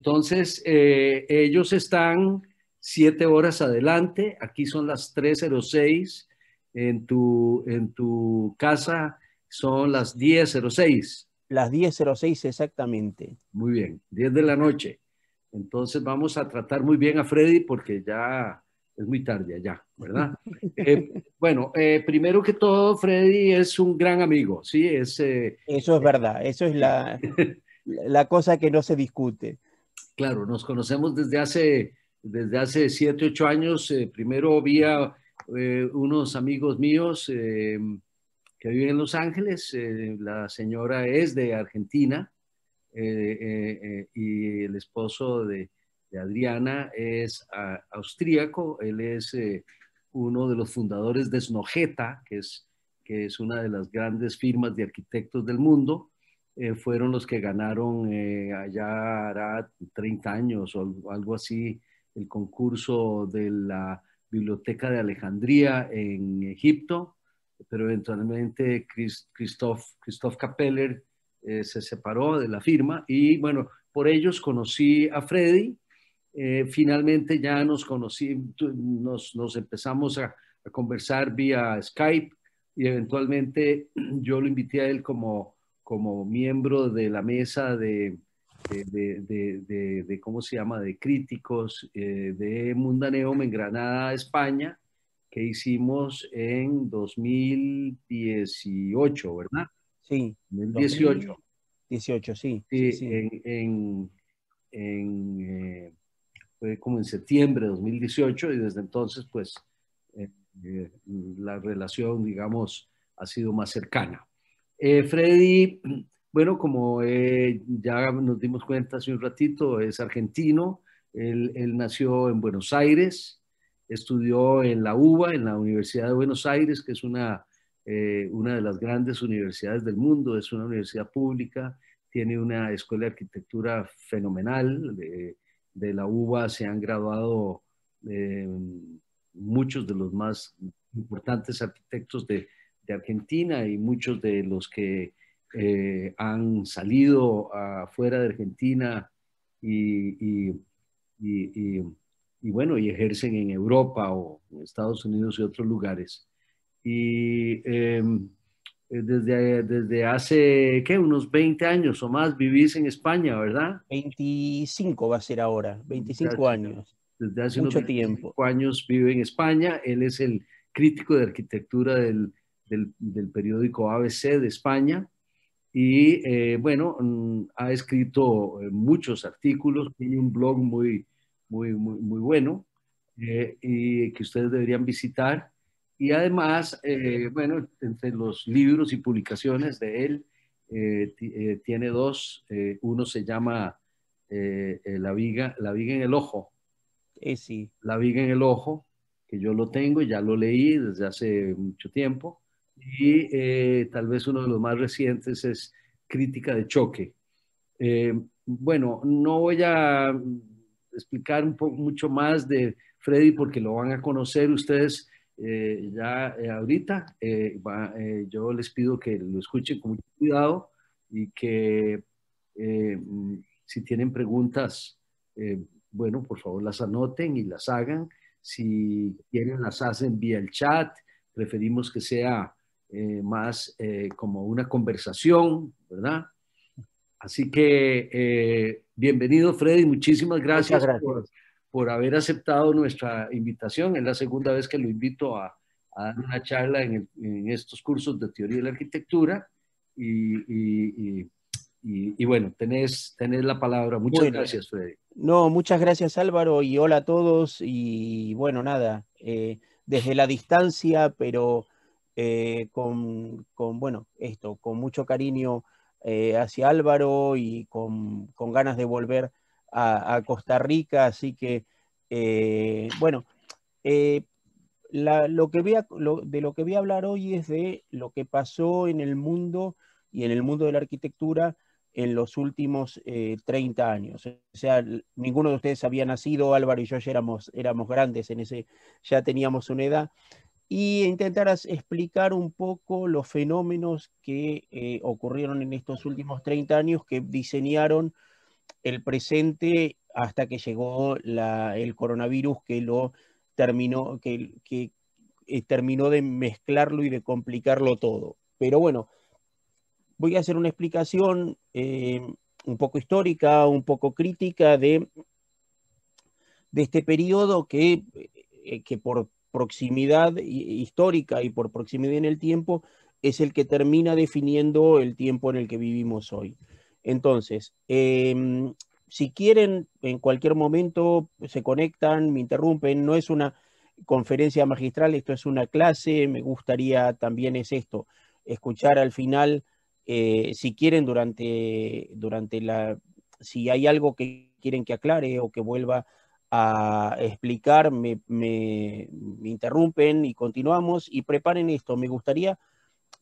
Entonces, ellos están 7 horas adelante. Aquí son las 3:06. En tu casa son las 10:06. Las 10:06 exactamente. Muy bien, 10 de la noche. Entonces vamos a tratar muy bien a Freddy porque ya es muy tarde allá, ¿verdad? Bueno, primero que todo, Freddy es un gran amigo, ¿sí? Eso es verdad, eso es la cosa que no se discute. Claro, nos conocemos desde hace 7, 8 años. Primero vía unos amigos míos que viven en Los Ángeles. La señora es de Argentina y el esposo de Adriana es austríaco. Él es uno de los fundadores de Snøhetta, que es una de las grandes firmas de arquitectos del mundo. Fueron los que ganaron allá hará 30 años o algo así el concurso de la Biblioteca de Alejandría en Egipto, pero eventualmente Christoph Kappeler se separó de la firma y bueno, por ellos conocí a Freddy. Finalmente ya nos empezamos a conversar vía Skype y eventualmente yo lo invité a él como miembro de la mesa de ¿cómo se llama?, de críticos de Mundaneum en Granada, España, que hicimos en 2018, ¿verdad? Sí, 2018. 2018, sí, sí, Sí, sí. fue como en septiembre de 2018 y desde entonces, pues, eh, la relación, digamos, ha sido más cercana. Freddy, bueno, como ya nos dimos cuenta hace un ratito, es argentino. Él nació en Buenos Aires, estudió en la UBA, en la Universidad de Buenos Aires, que es una de las grandes universidades del mundo, es una universidad pública, tiene una escuela de arquitectura fenomenal. De la UBA se han graduado eh, muchos de los más importantes arquitectos de Argentina y muchos de los que han salido afuera de Argentina y, y, y, y, y bueno, y ejercen en Europa o en Estados Unidos y otros lugares. Y desde hace, ¿qué? Unos 20 años o más vivís en España, ¿verdad? 25 va a ser ahora, 25 años. Desde hace unos Mucho tiempo. 25 años vive en España. Él es el crítico de arquitectura del periódico ABC de España y bueno, ha escrito muchos artículos, tiene un blog muy, muy, muy, muy bueno y que ustedes deberían visitar. Y además, bueno, entre los libros y publicaciones de él, tiene dos. Uno se llama La viga en el ojo. Sí. La viga en el ojo, que yo lo tengo, ya lo leí desde hace mucho tiempo. Y tal vez uno de los más recientes es Crítica de choque. Bueno, no voy a explicar mucho más de Freddy porque lo van a conocer ustedes ya ahorita. Yo les pido que lo escuchen con mucho cuidado y que eh, si tienen preguntas, eh, bueno, por favor las anoten y las hagan. Si quieren, las hacen vía el chat. Preferimos que sea más como una conversación, ¿verdad? Así que bienvenido, Freddy. Muchísimas Muchas gracias gracias. por haber aceptado nuestra invitación. Es la segunda vez que lo invito a dar una charla en estos cursos de teoría de la arquitectura. Y, y bueno, tenés la palabra. Muchas Bueno, gracias, Freddy. no, muchas gracias Álvaro y hola a todos y bueno, nada, desde la distancia, pero bueno, esto, con mucho cariño hacia Álvaro y con ganas de volver a Costa Rica, así que bueno, eh, de lo que voy a hablar hoy es de lo que pasó en el mundo y en el mundo de la arquitectura en los últimos 30 años. O sea, ninguno de ustedes había nacido, Álvaro y yo ya éramos grandes ya teníamos una edad, y intentar explicar un poco los fenómenos que ocurrieron en estos últimos 30 años que diseñaron el presente hasta que llegó el coronavirus que lo terminó, que terminó de mezclarlo y de complicarlo todo. Pero bueno, voy a hacer una explicación un poco histórica, un poco crítica de este periodo que por proximidad histórica y por proximidad en el tiempo es el que termina definiendo el tiempo en el que vivimos hoy. Entonces, si quieren, en cualquier momento se conectan, me interrumpen, no es una conferencia magistral, esto es una clase, me gustaría también es esto, escuchar al final, si quieren si hay algo que quieren que aclare o que vuelva a explicar, me interrumpen y continuamos y preparen esto. Me gustaría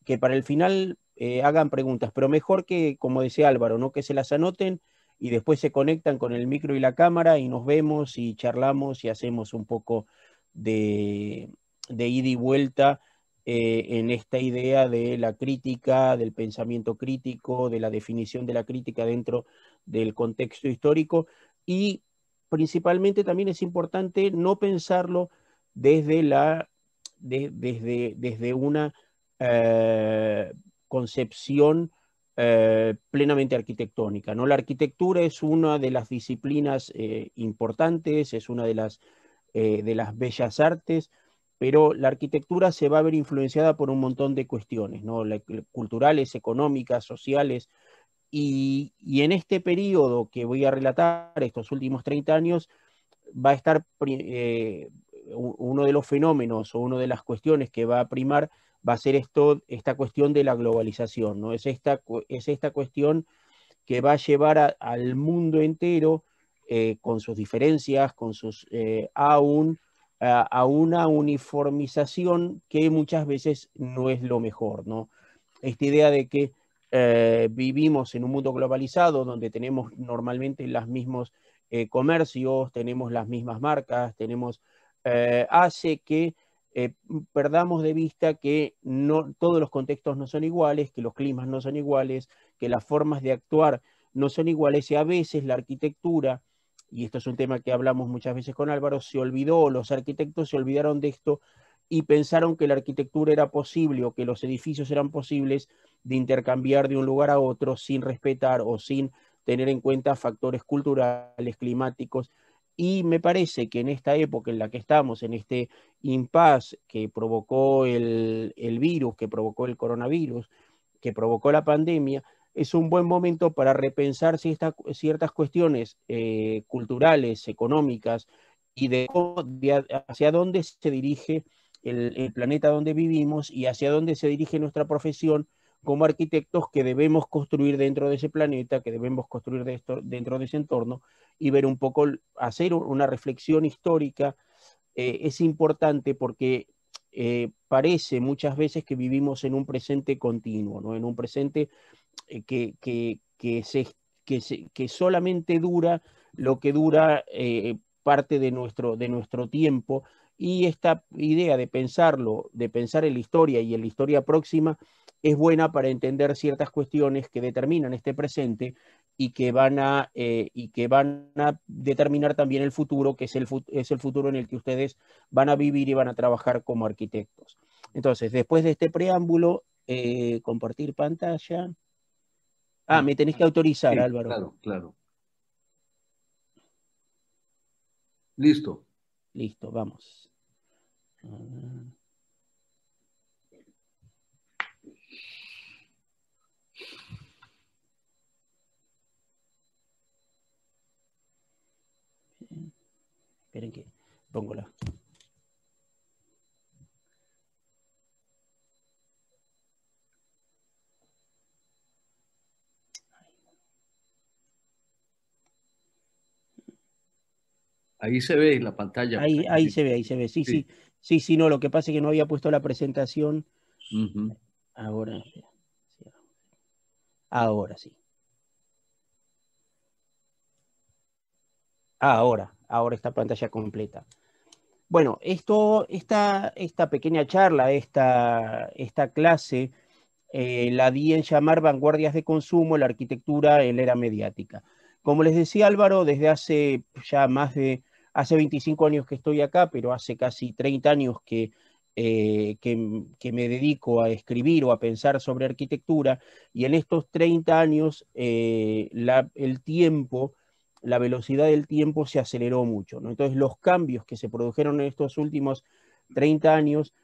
que para el final hagan preguntas, pero mejor que, como decía Álvaro, ¿no? Que se las anoten y después se conectan con el micro y la cámara y nos vemos y charlamos y hacemos un poco de ida y vuelta en esta idea de la crítica, del pensamiento crítico, de la definición de la crítica dentro del contexto histórico y principalmente también es importante no pensarlo desde desde una concepción plenamente arquitectónica, ¿no? La arquitectura es una de las disciplinas importantes, es una de las bellas artes, pero la arquitectura se va a ver influenciada por un montón de cuestiones, ¿no? Culturales, económicas, sociales, y en este periodo que voy a relatar, estos últimos 30 años, va a estar uno de los fenómenos o una de las cuestiones que va a primar va a ser esta cuestión de la globalización, ¿no? Es esta cuestión que va a llevar al mundo entero, con sus diferencias, a una uniformización que muchas veces no es lo mejor, ¿no? Esta idea de que vivimos en un mundo globalizado donde tenemos normalmente los mismos comercios, tenemos las mismas marcas, hace que perdamos de vista que no, todos los contextos no son iguales, que los climas no son iguales, que las formas de actuar no son iguales y a veces la arquitectura, y esto es un tema que hablamos muchas veces con Álvaro, se olvidó, los arquitectos se olvidaron de esto y pensaron que la arquitectura era posible o que los edificios eran posibles de intercambiar de un lugar a otro sin respetar o sin tener en cuenta factores culturales, climáticos. Y me parece que en esta época en la que estamos, en este impasse que provocó el virus, que provocó el coronavirus, que provocó la pandemia, es un buen momento para repensar ciertas cuestiones culturales, económicas y hacia dónde se dirige el planeta donde vivimos y hacia dónde se dirige nuestra profesión como arquitectos que debemos construir dentro de ese planeta, que debemos construir dentro de ese entorno y ver un poco, hacer una reflexión histórica. Es importante porque parece muchas veces que vivimos en un presente continuo, ¿no? En un presente que solamente dura lo que dura parte de nuestro tiempo, y esta idea de pensarlo, de pensar en la historia y en la historia próxima, es buena para entender ciertas cuestiones que determinan este presente y que van a determinar también el futuro, que es el futuro en el que ustedes van a vivir y van a trabajar como arquitectos. Entonces, después de este preámbulo, compartir pantalla. Me tenés que autorizar, Sí, Álvaro. claro, claro. Listo. Listo, vamos. Esperen que pongo la... Ahí se ve la pantalla. Ahí se ve, ahí se ve. Sí, sí, sí, sí, no, lo que pasa es que no había puesto la presentación. Uh-huh. Ahora, ahora sí. Ahora esta pantalla completa. Bueno, esta pequeña charla, esta clase, la di en llamar Vanguardias de Consumo, la arquitectura en la era mediática. Como les decía Álvaro, desde hace ya hace 25 años que estoy acá, pero hace casi 30 años que me dedico a escribir o a pensar sobre arquitectura, y en estos 30 años el tiempo, la velocidad del tiempo se aceleró mucho, ¿no? Entonces los cambios que se produjeron en estos últimos 30 años,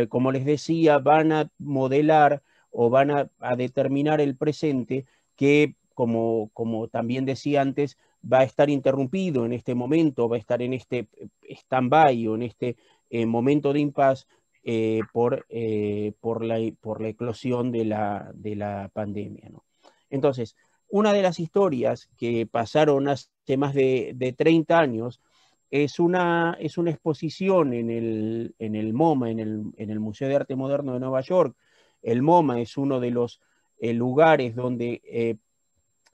como les decía, van a modelar o van a determinar el presente que, como también decía antes, va a estar interrumpido en este momento, va a estar en este stand-by o en este momento de impas por la eclosión de la pandemia, ¿no? Entonces, una de las historias que pasaron hace más de 30 años es una exposición en el MoMA, en el Museo de Arte Moderno de Nueva York. El MoMA es uno de los lugares donde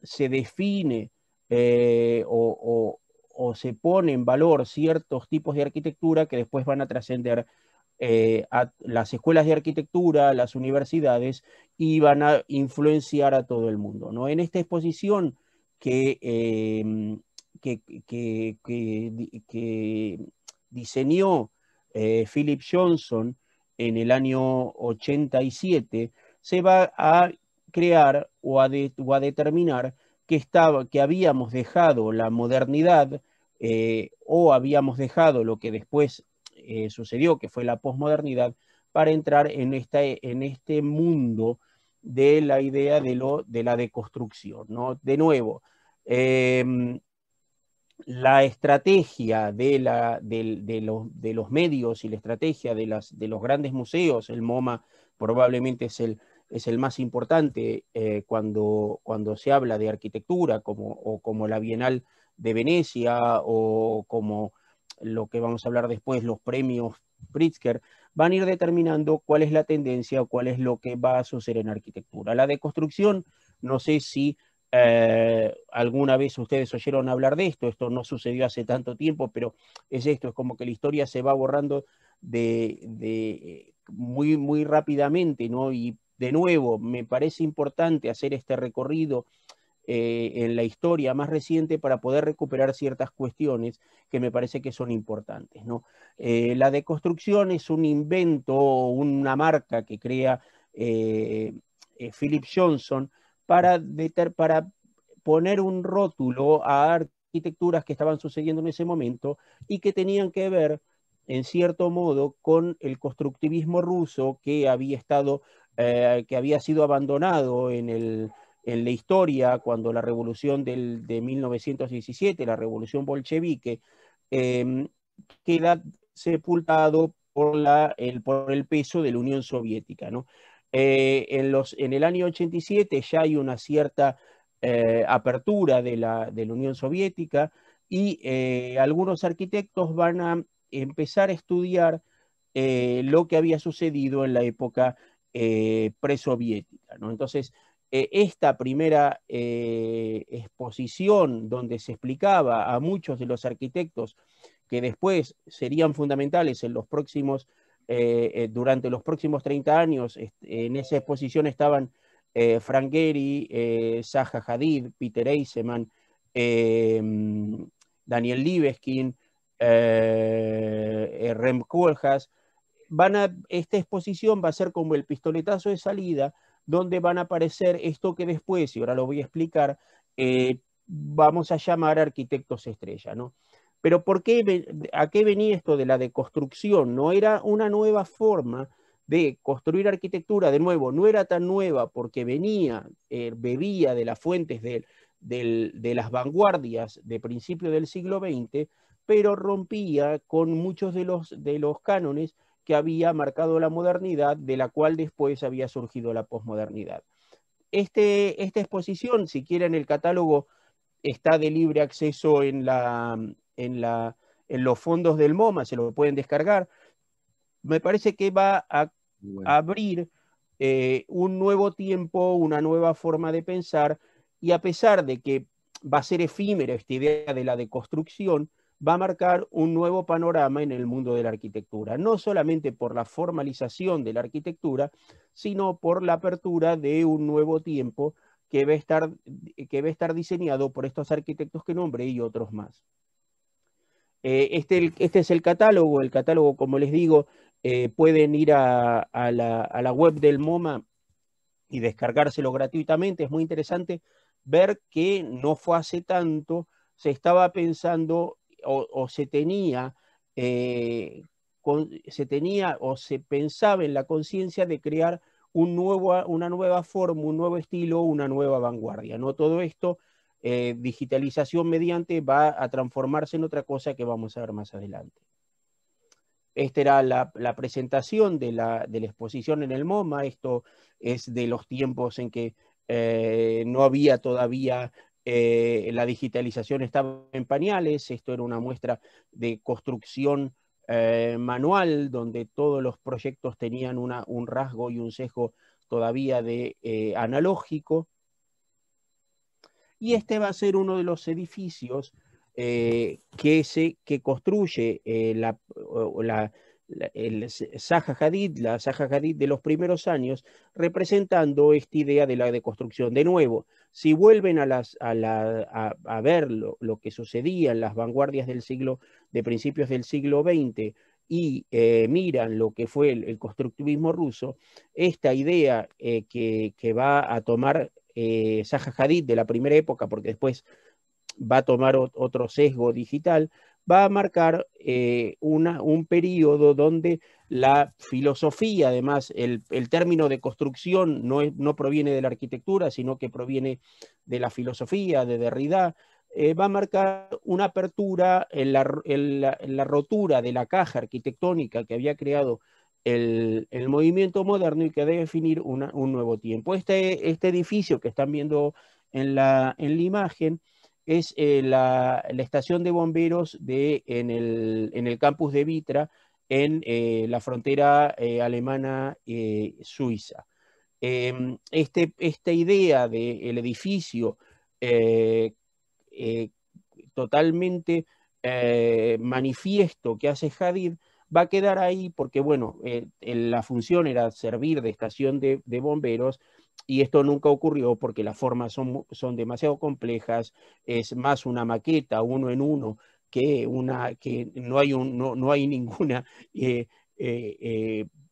se define o se pone en valor ciertos tipos de arquitectura que después van a trascender a las escuelas de arquitectura, a las universidades, y van a influenciar a todo el mundo, ¿no? En esta exposición que, que, que, que diseñó Philip Johnson en el año 87, se va a crear o a determinar que habíamos dejado la modernidad o habíamos dejado lo que después sucedió, que fue la posmodernidad, para entrar en este mundo de la idea de la deconstrucción, ¿no? De nuevo, la estrategia de los medios y la estrategia de los grandes museos, el MoMA probablemente es el más importante cuando se habla de arquitectura, como la Bienal de Venecia o como lo que vamos a hablar después, los premios Pritzker, van a ir determinando cuál es la tendencia o cuál es lo que va a suceder en arquitectura. La deconstrucción, no sé si alguna vez ustedes oyeron hablar de esto no sucedió hace tanto tiempo, pero es esto, es como que la historia se va borrando muy, muy rápidamente, ¿no? Y de nuevo, me parece importante hacer este recorrido en la historia más reciente para poder recuperar ciertas cuestiones que me parece que son importantes, ¿no? La deconstrucción es un invento, una marca que crea Philip Johnson para poner un rótulo a arquitecturas que estaban sucediendo en ese momento y que tenían que ver, en cierto modo, con el constructivismo ruso que que había sido abandonado en la historia cuando la revolución de 1917, la revolución bolchevique, queda sepultado por el peso de la Unión Soviética, ¿no? En el año 87 ya hay una cierta apertura de la Unión Soviética y algunos arquitectos van a empezar a estudiar lo que había sucedido en la época presoviética, ¿no? Entonces, esta primera exposición donde se explicaba a muchos de los arquitectos que después serían fundamentales durante los próximos 30 años, en esa exposición estaban Frank Gehry, Zaha Hadid, Peter Eisenman, Daniel Libeskind, Rem Koolhaas. Esta exposición va a ser como el pistoletazo de salida, donde van a aparecer esto que después, y ahora lo voy a explicar, vamos a llamar arquitectos estrella, ¿no? Pero ¿a qué venía esto de la deconstrucción? No era una nueva forma de construir arquitectura, de nuevo, no era tan nueva porque bebía de las fuentes de las vanguardias de principios del siglo XX, pero rompía con muchos de los cánones que había marcado la modernidad, de la cual después había surgido la posmodernidad. Esta exposición, si quieren, el catálogo está de libre acceso en los fondos del MoMA, se lo pueden descargar. Me parece que va a abrir un nuevo tiempo, una nueva forma de pensar, y a pesar de que va a ser efímera esta idea de la deconstrucción, va a marcar un nuevo panorama en el mundo de la arquitectura, no solamente por la formalización de la arquitectura, sino por la apertura de un nuevo tiempo que va a estar diseñado por estos arquitectos que nombré y otros más. Este es el catálogo, como les digo, pueden ir a la web del MoMA y descargárselo gratuitamente. Es muy interesante ver que no fue hace tanto, se estaba pensando o se tenía, o se pensaba en la conciencia de crear una nueva forma, un nuevo estilo, una nueva vanguardia. ¿No? Todo esto, digitalización mediante, va a transformarse en otra cosa que vamos a ver más adelante. Esta era la presentación de la exposición en el MoMA. Esto es de los tiempos en que no había todavía, la digitalización estaba en pañales. Esto era una muestra de construcción manual, donde todos los proyectos tenían un rasgo y un sesgo todavía de analógico. Y este va a ser uno de los edificios que construye el Zaha Hadid, la Zaha Hadid de los primeros años, representando esta idea de la deconstrucción. De nuevo, si vuelven a ver lo que sucedía en las vanguardias de principios del siglo XX y miran lo que fue el constructivismo ruso, esta idea que va a tomar Zaha Hadid de la primera época, porque después va a tomar otro sesgo digital, va a marcar un periodo donde la filosofía, además, el término de construcción no proviene de la arquitectura, sino que proviene de la filosofía, de Derrida, va a marcar una apertura en la rotura de la caja arquitectónica que había creado el movimiento moderno y que debe definir un nuevo tiempo. Este edificio que están viendo en la imagen es la estación de bomberos en el campus de Vitra, en la frontera alemana-suiza. Esta idea del edificio eh, eh, totalmente manifiesto que hace Hadid va a quedar ahí porque, bueno, la función era servir de estación de bomberos, y esto nunca ocurrió porque las formas son demasiado complejas. Es más una maqueta uno en uno que no hay ninguna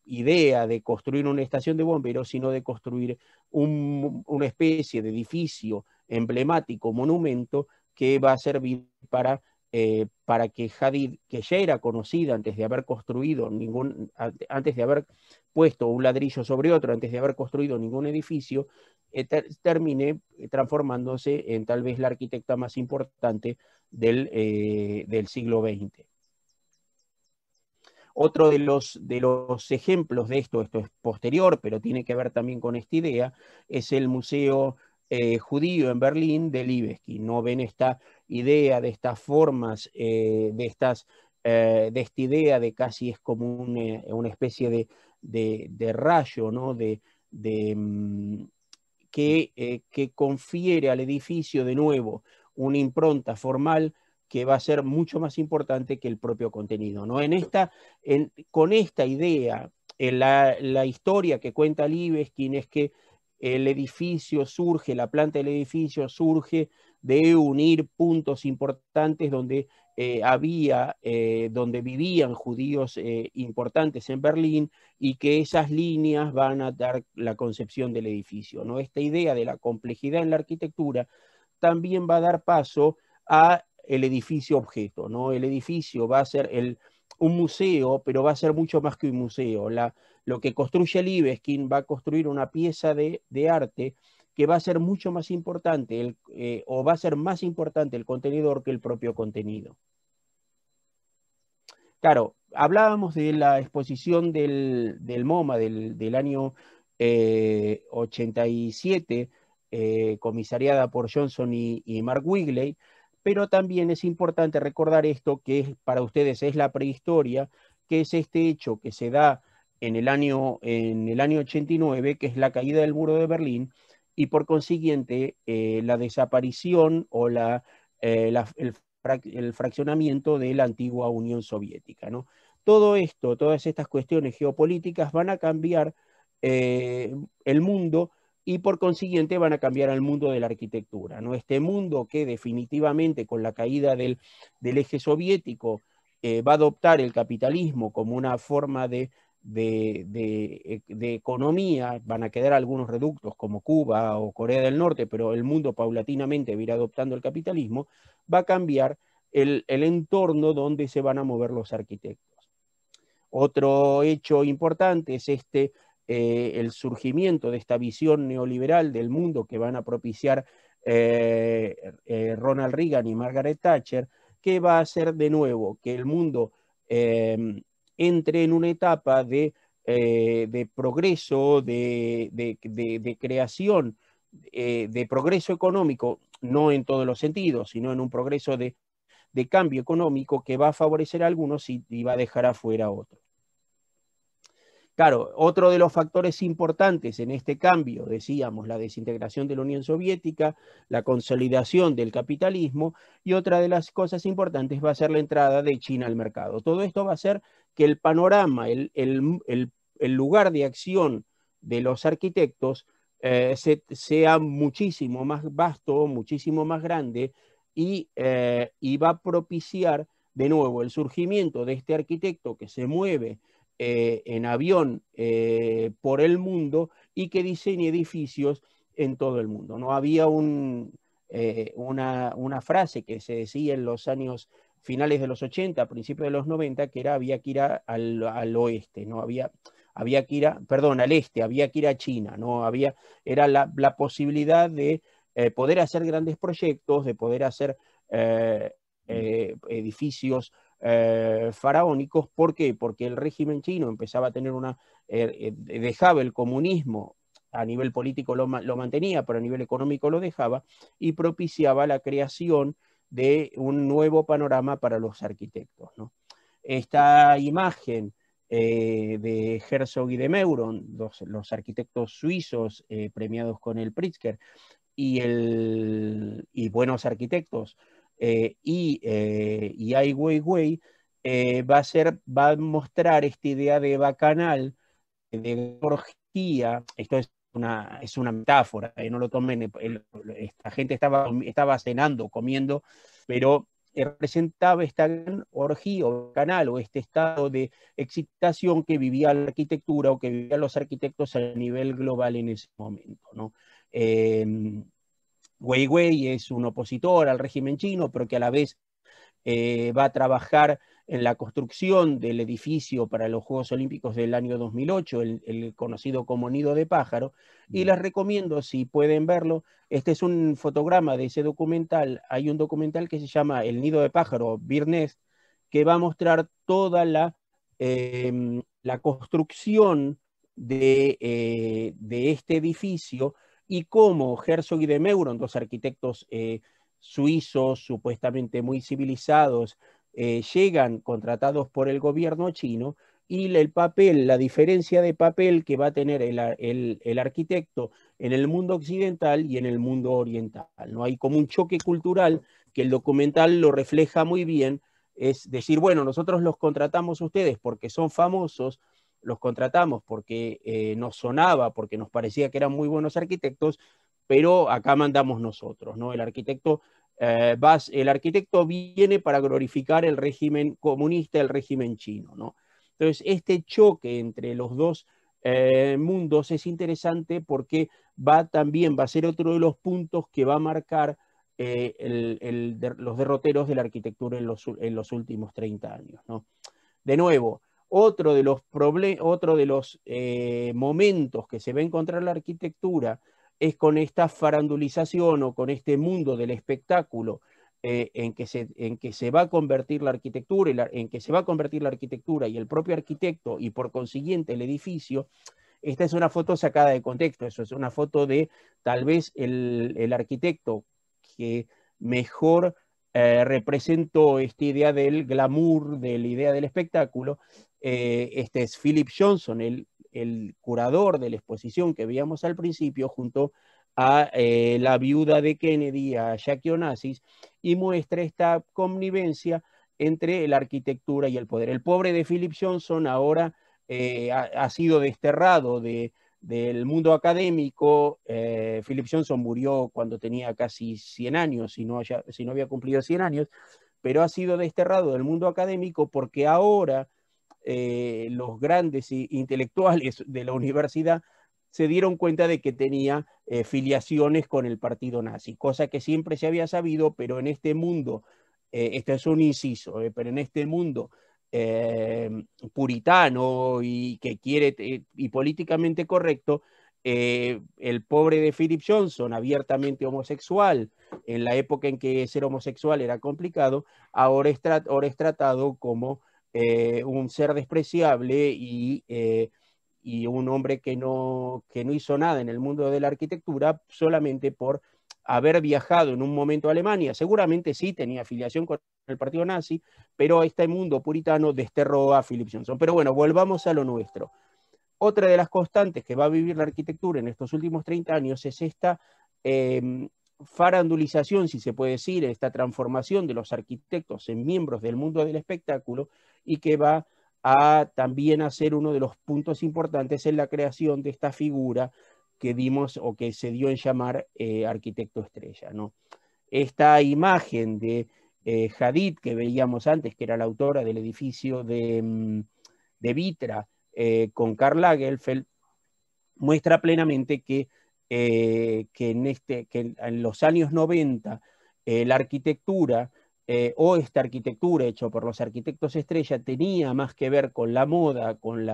idea de construir una estación de bomberos, sino de construir una especie de edificio emblemático, monumento, que va a servir para que Hadid, que ya era conocida antes de haber construido antes de haber puesto un ladrillo sobre otro, antes de haber construido ningún edificio, termine transformándose en tal vez la arquitecta más importante del siglo XX. Otro de los ejemplos de esto es posterior, pero tiene que ver también con esta idea, es el Museo Judío en Berlín de Libeskind. ¿No? Ven esta idea de estas formas, de esta idea de casi es como una especie de rayo, ¿no? Que confiere al edificio de nuevo una impronta formal que va a ser mucho más importante que el propio contenido, ¿no? Con esta idea, la historia que cuenta Libeskind es que el edificio surge, la planta del edificio surge de unir puntos importantes donde donde vivían judíos importantes en Berlín, y que esas líneas van a dar la concepción del edificio, ¿no? Esta idea de la complejidad en la arquitectura también va a dar paso a el edificio objeto, ¿no? El edificio va a ser un museo, pero va a ser mucho más que un museo. Lo que construye Libeskind va a construir una pieza de arte que va a ser mucho más importante, o va a ser más importante el contenedor que el propio contenido. Claro, hablábamos de la exposición del MoMA del año 87, comisariada por Johnson y Mark Wigley, pero también es importante recordar esto, que para ustedes es la prehistoria, que es este hecho que se da en el año 89, que es la caída del muro de Berlín, y por consiguiente la desaparición o el fraccionamiento de la antigua Unión Soviética, ¿no? Todo esto, todas estas cuestiones geopolíticas van a cambiar el mundo y por consiguiente van a cambiar al mundo de la arquitectura, ¿no? Este mundo que definitivamente con la caída del eje soviético va a adoptar el capitalismo como una forma de economía, van a quedar algunos reductos como Cuba o Corea del Norte, pero el mundo paulatinamente va a ir adoptando el capitalismo, va a cambiar el entorno donde se van a mover los arquitectos. Otro hecho importante es el surgimiento de esta visión neoliberal del mundo que van a propiciar Ronald Reagan y Margaret Thatcher, que va a hacer de nuevo que el mundo entre en una etapa de progreso, de creación, de progreso económico, no en todos los sentidos, sino en un progreso de cambio económico que va a favorecer a algunos y va a dejar afuera a otros. Claro, otro de los factores importantes en este cambio, decíamos, la desintegración de la Unión Soviética, la consolidación del capitalismo, y otra de las cosas importantes va a ser la entrada de China al mercado. Todo esto va a hacer que el panorama, el lugar de acción de los arquitectos sea muchísimo más vasto, muchísimo más grande, y va a propiciar de nuevo el surgimiento de este arquitecto que se mueve en avión por el mundo y que diseñe edificios en todo el mundo. No había una frase que se decía en los años finales de los 80, principios de los 90, que era había que ir al oeste, no había que ir al este, había que ir a China, no había, era la posibilidad de poder hacer grandes proyectos, de poder hacer edificios faraónicos. ¿Por qué? Porque el régimen chino empezaba a tener dejaba el comunismo, a nivel político lo mantenía, pero a nivel económico lo dejaba, y propiciaba la creación de un nuevo panorama para los arquitectos, ¿no? Esta imagen de Herzog y de Meuron, los arquitectos suizos premiados con el Pritzker, y buenos arquitectos, y Ai Weiwei, va a mostrar esta idea de bacanal, de orgía. Esto es una metáfora, no lo tomen, esta gente estaba cenando, comiendo, pero representaba esta gran orgía o canal o este estado de excitación que vivía la arquitectura o que vivían los arquitectos a nivel global en ese momento, ¿no? Weiwei es un opositor al régimen chino, pero que a la vez va a trabajar en la construcción del edificio para los Juegos Olímpicos del año 2008, el conocido como Nido de Pájaro, y les recomiendo, si pueden verlo, este es un fotograma de ese documental. Hay un documental que se llama El Nido de Pájaro, Bird Nest, que va a mostrar toda la construcción de este edificio y cómo Herzog y de Meuron, dos arquitectos suizos supuestamente muy civilizados, llegan contratados por el gobierno chino, y la diferencia de papel que va a tener el arquitecto en el mundo occidental y en el mundo oriental, ¿no? Hay como un choque cultural que el documental lo refleja muy bien. Es decir, bueno, nosotros los contratamos a ustedes porque son famosos, los contratamos porque nos sonaba, porque nos parecía que eran muy buenos arquitectos, pero acá mandamos nosotros, ¿no? El arquitecto viene para glorificar el régimen comunista, el régimen chino, ¿no? Entonces, este choque entre los dos mundos es interesante porque también va a ser otro de los puntos que va a marcar los derroteros de la arquitectura en los últimos 30 años, ¿no? De nuevo, otro de los momentos que se va a encontrar la arquitectura es con esta farandulización o con este mundo del espectáculo en que se va a convertir la arquitectura, en que se va a convertir la arquitectura y el propio arquitecto y por consiguiente el edificio. Esta es una foto sacada de contexto, eso es una foto de tal vez el arquitecto que mejor representó esta idea del glamour, de la idea del espectáculo. Este es Philip Johnson, el curador de la exposición que veíamos al principio, junto a la viuda de Kennedy, a Jackie Onassis, y muestra esta connivencia entre la arquitectura y el poder. El pobre de Philip Johnson ahora ha sido desterrado de del mundo académico. Philip Johnson murió cuando tenía casi 100 años, si no había cumplido 100 años, pero ha sido desterrado del mundo académico porque ahora los grandes intelectuales de la universidad se dieron cuenta de que tenía filiaciones con el partido nazi, cosa que siempre se había sabido, pero en este mundo, este es un inciso, pero en este mundo puritano y que quiere y políticamente correcto, el pobre de Philip Johnson, abiertamente homosexual, en la época en que ser homosexual era complicado, ahora es tratado como un ser despreciable y un hombre que no hizo nada en el mundo de la arquitectura solamente por haber viajado en un momento a Alemania. Seguramente sí tenía afiliación con el partido nazi, pero este mundo puritano desterró a Philip Johnson. Pero bueno, volvamos a lo nuestro. Otra de las constantes que va a vivir la arquitectura en estos últimos 30 años es esta farandulización, si se puede decir, esta transformación de los arquitectos en miembros del mundo del espectáculo, y que va a también a ser uno de los puntos importantes en la creación de esta figura que dimos o que se dio en llamar arquitecto estrella, ¿no? Esta imagen de Hadid que veíamos antes, que era la autora del edificio de Vitra con Karl Lagerfeld, muestra plenamente que en los años 90 la arquitectura o esta arquitectura hecha por los arquitectos estrella tenía más que ver con la moda, con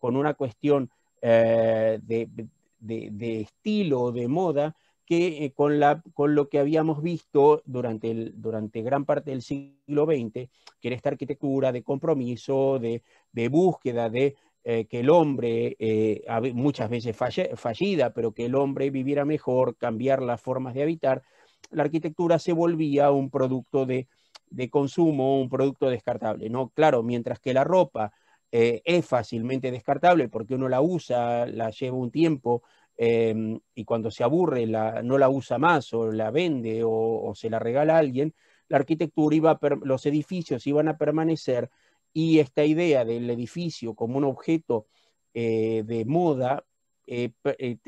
una cuestión de estilo, de moda, que con lo que habíamos visto durante gran parte del siglo XX, que era esta arquitectura de compromiso, de búsqueda de que el hombre, muchas veces fallida, pero que el hombre viviera mejor, cambiar las formas de habitar. La arquitectura se volvía un producto de consumo, un producto descartable, ¿no? Claro, mientras que la ropa es fácilmente descartable porque uno la usa, la lleva un tiempo y cuando se aburre no la usa más o la vende o se la regala a alguien, la arquitectura los edificios iban a permanecer, y esta idea del edificio como un objeto de moda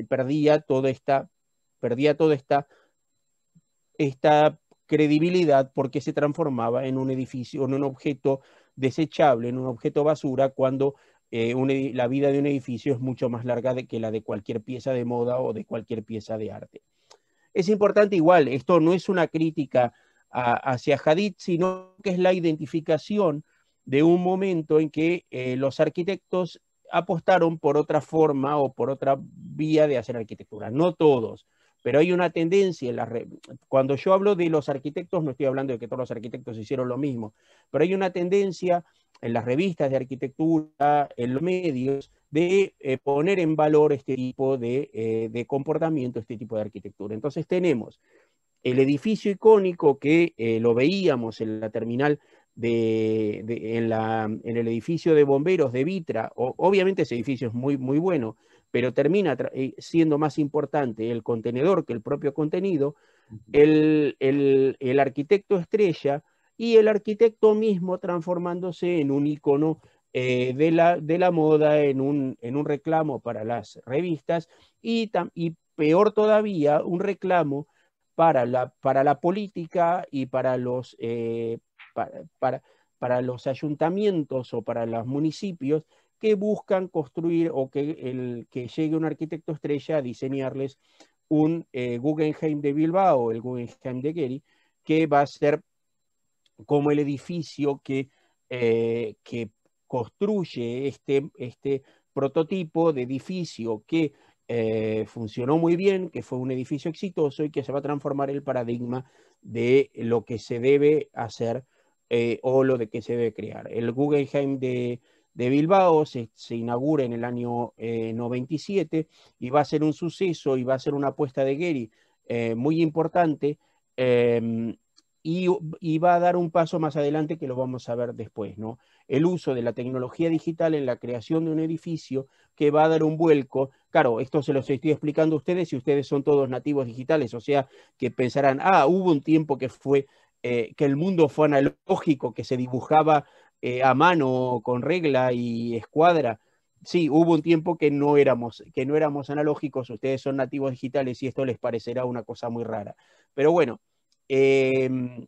perdía toda esta credibilidad porque se transformaba en un edificio, en un objeto desechable, en un objeto basura, cuando la vida de un edificio es mucho más larga que la de cualquier pieza de moda o de cualquier pieza de arte. Es importante igual, esto no es una crítica hacia Hadid, sino que es la identificación de un momento en que los arquitectos apostaron por otra forma o por otra vía de hacer arquitectura. No todos, pero hay una tendencia. Cuando yo hablo de los arquitectos, no estoy hablando de que todos los arquitectos hicieron lo mismo, pero hay una tendencia en las revistas de arquitectura, en los medios, de poner en valor este tipo de comportamiento, este tipo de arquitectura. Entonces tenemos el edificio icónico que lo veíamos en la terminal en el edificio de bomberos de Vitra. Obviamente ese edificio es muy, muy bueno, pero termina siendo más importante el contenedor que el propio contenido, el arquitecto estrella y el arquitecto mismo transformándose en un icono de la moda, en un reclamo para las revistas y peor todavía, un reclamo para la política y para los ayuntamientos o para los municipios que buscan construir o que llegue un arquitecto estrella a diseñarles un Guggenheim de Bilbao, el Guggenheim de Gehry, que va a ser como el edificio que construye este prototipo de edificio que funcionó muy bien, que fue un edificio exitoso y que se va a transformar el paradigma de lo que se debe hacer o lo de que se debe crear. El Guggenheim de Bilbao se inaugura en el año 97 y va a ser un suceso y va a ser una apuesta de Gehry muy importante. Y va a dar un paso más adelante que lo vamos a ver después, ¿no? El uso de la tecnología digital en la creación de un edificio que va a dar un vuelco. Claro, esto se los estoy explicando a ustedes y ustedes son todos nativos digitales, o sea, que pensarán, hubo un tiempo que el mundo fue analógico, que se dibujaba a mano con regla y escuadra. sí, hubo un tiempo que no éramos analógicos, ustedes son nativos digitales y esto les parecerá una cosa muy rara. Pero bueno, en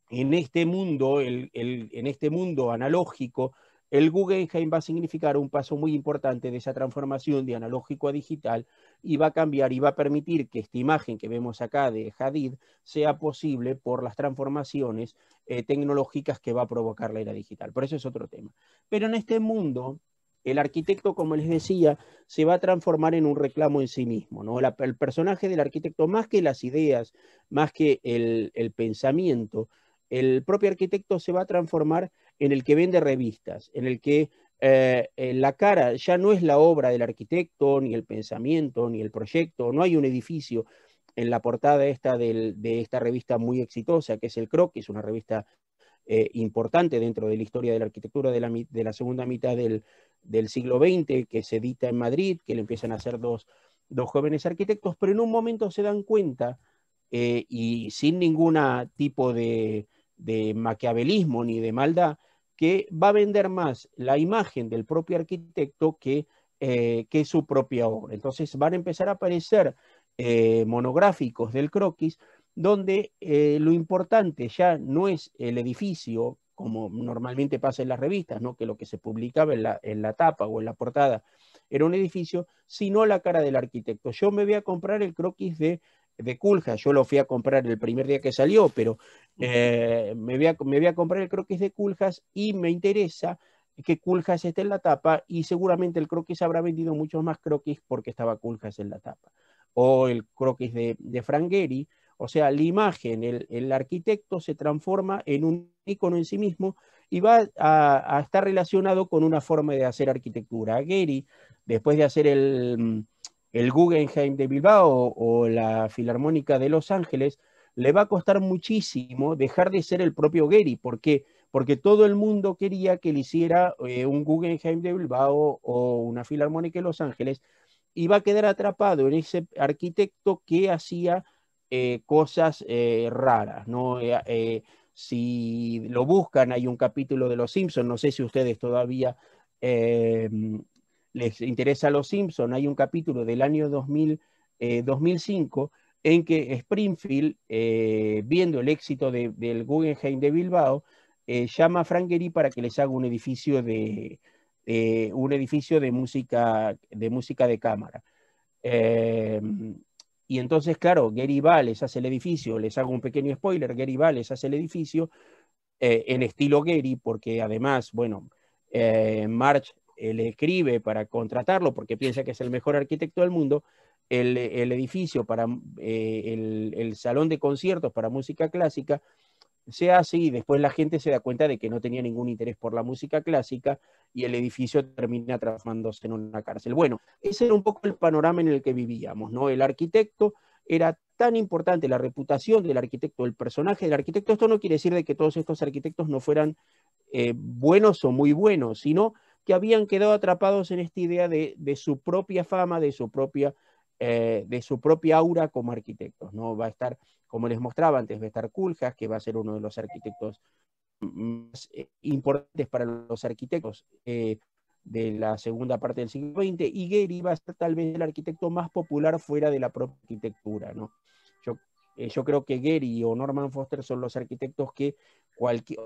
este mundo, en este mundo analógico, el Guggenheim va a significar un paso muy importante de esa transformación de analógico a digital y va a cambiar y va a permitir que esta imagen que vemos acá de Hadid sea posible por las transformaciones tecnológicas que va a provocar la era digital. Por eso es otro tema. Pero en este mundo, el arquitecto, como les decía, se va a transformar en un reclamo en sí mismo, ¿no? El personaje del arquitecto, más que las ideas, más que el pensamiento, el propio arquitecto se va a transformar en el que vende revistas, en el que la cara ya no es la obra del arquitecto, ni el pensamiento, ni el proyecto, no hay un edificio en la portada esta de esta revista muy exitosa, que es el Croquis, una revista importante dentro de la historia de la arquitectura de la segunda mitad del siglo XX, que se edita en Madrid, que le empiezan a hacer dos jóvenes arquitectos, pero en un momento se dan cuenta, y sin ningún tipo de maquiavelismo ni de maldad, que va a vender más la imagen del propio arquitecto que su propia obra. Entonces van a empezar a aparecer monográficos del croquis donde lo importante ya no es el edificio, como normalmente pasa en las revistas, ¿no? Que lo que se publicaba en la tapa o en la portada era un edificio, sino la cara del arquitecto. Yo me voy a comprar el croquis de Culhas, yo lo fui a comprar el primer día que salió, pero me voy a comprar el croquis de Culhas y me interesa que Culhas esté en la tapa y seguramente el croquis habrá vendido muchos más croquis porque estaba Culhas en la tapa. O el croquis de Frank Gehry, o sea, la imagen, el arquitecto se transforma en un icono en sí mismo y va a estar relacionado con una forma de hacer arquitectura. Gehry, después de hacer el Guggenheim de Bilbao o la Filarmónica de Los Ángeles, le va a costar muchísimo dejar de ser el propio Gehry. ¿Por qué? Porque todo el mundo quería que le hiciera un Guggenheim de Bilbao o una Filarmónica de Los Ángeles y va a quedar atrapado en ese arquitecto que hacía cosas raras, ¿no? Si lo buscan, hay un capítulo de Los Simpsons, no sé si ustedes todavía eh, les interesa Los Simpsons, hay un capítulo del año 2005 en que Springfield, viendo el éxito del Guggenheim de Bilbao, llama a Frank Gehry para que les haga un edificio de música de cámara. Eh, y entonces, claro, Gehry va, les hace el edificio, les hago un pequeño spoiler, Gehry va, les hace el edificio en estilo Gehry, porque además, bueno, March le escribe para contratarlo porque piensa que es el mejor arquitecto del mundo, el edificio para el salón de conciertos para música clásica se hace y después la gente se da cuenta de que no tenía ningún interés por la música clásica y el edificio termina transformándose en una cárcel. Bueno, ese era un poco el panorama en el que vivíamos, ¿no? El arquitecto era tan importante, la reputación del arquitecto, el personaje del arquitecto. Esto no quiere decir de que todos estos arquitectos no fueran buenos o muy buenos, sino que habían quedado atrapados en esta idea de su propia fama, de su propia aura como arquitectos, ¿no? Va a estar, como les mostraba antes, va a estar Culhas, que va a ser uno de los arquitectos más importantes para los arquitectos de la segunda parte del siglo XX, y Gehry va a ser tal vez el arquitecto más popular fuera de la propia arquitectura, ¿no? Yo creo que Gehry o Norman Foster son los arquitectos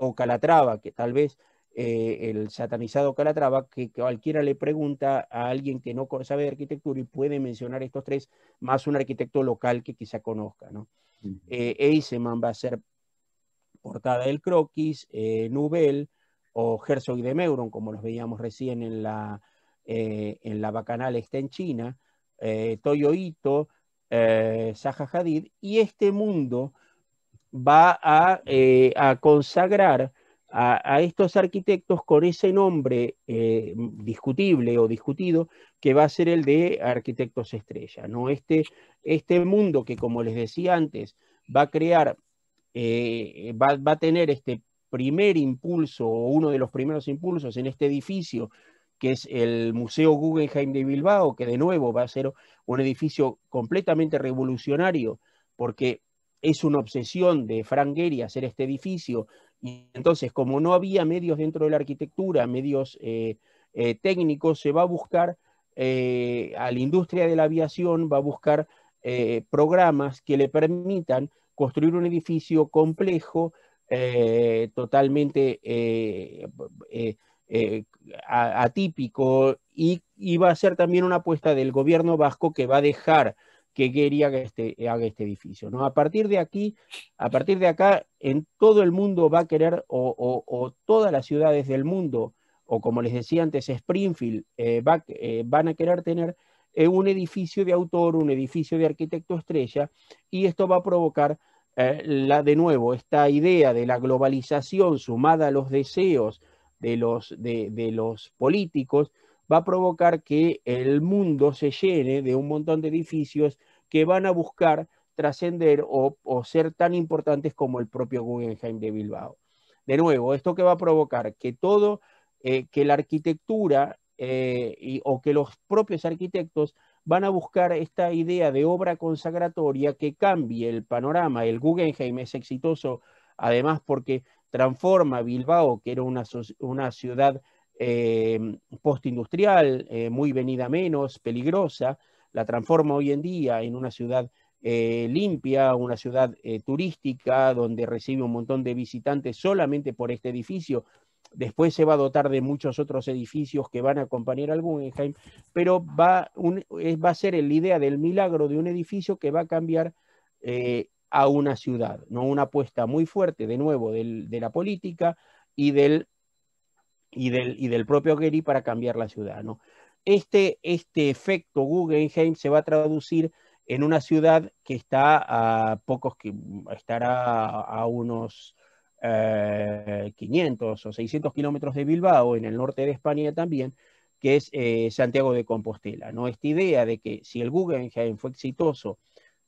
o Calatrava, que tal vez el satanizado Calatrava, que cualquiera le pregunta a alguien que no sabe de arquitectura y puede mencionar estos tres, más un arquitecto local que quizá conozca, ¿no? Eisenman va a ser portada del croquis, Nubel o Herzog de Meuron, como los veíamos recién en la Bacanal está en China, Toyo Ito, Zaha Hadid, y este mundo va a consagrar a estos arquitectos con ese nombre discutible o discutido que va a ser el de arquitectos estrella, ¿no? Este mundo que, como les decía antes, va a crear, va a tener este primer impulso o uno de los primeros impulsos en este edificio que es el Museo Guggenheim de Bilbao, que de nuevo va a ser un edificio completamente revolucionario porque es una obsesión de Frank Gehry hacer este edificio, y entonces como no había medios dentro de la arquitectura, medios técnico, se va a buscar, a la industria de la aviación va a buscar programas que le permitan construir un edificio complejo, totalmente eh, atípico, y va a ser también una apuesta del gobierno vasco que va a dejar que Geri haga este edificio, ¿no? A partir de aquí, a partir de acá, en todo el mundo va a querer, o todas las ciudades del mundo, o como les decía antes, Springfield, van a querer tener un edificio de autor, un edificio de arquitecto estrella, y esto va a provocar, de nuevo, esta idea de la globalización sumada a los deseos de los políticos, va a provocar que el mundo se llene de un montón de edificios que van a buscar trascender o ser tan importantes como el propio Guggenheim de Bilbao. De nuevo, esto que va a provocar que que la arquitectura o que los propios arquitectos van a buscar esta idea de obra consagratoria que cambie el panorama. El Guggenheim es exitoso además porque transforma Bilbao, que era una ciudad postindustrial, muy venida menos, peligrosa, la transforma hoy en día en una ciudad limpia, una ciudad turística, donde recibe un montón de visitantes solamente por este edificio. Después se va a dotar de muchos otros edificios que van a acompañar al Guggenheim, pero va a ser la idea del milagro de un edificio que va a cambiar a una ciudad, ¿no? Una apuesta muy fuerte, de nuevo, de la política y del propio Gehry para cambiar la ciudad, ¿no? Este efecto Guggenheim se va a traducir en una ciudad que estará a unos 500 o 600 kilómetros de Bilbao, en el norte de España también, que es Santiago de Compostela, ¿no? Esta idea de que si el Guggenheim fue exitoso,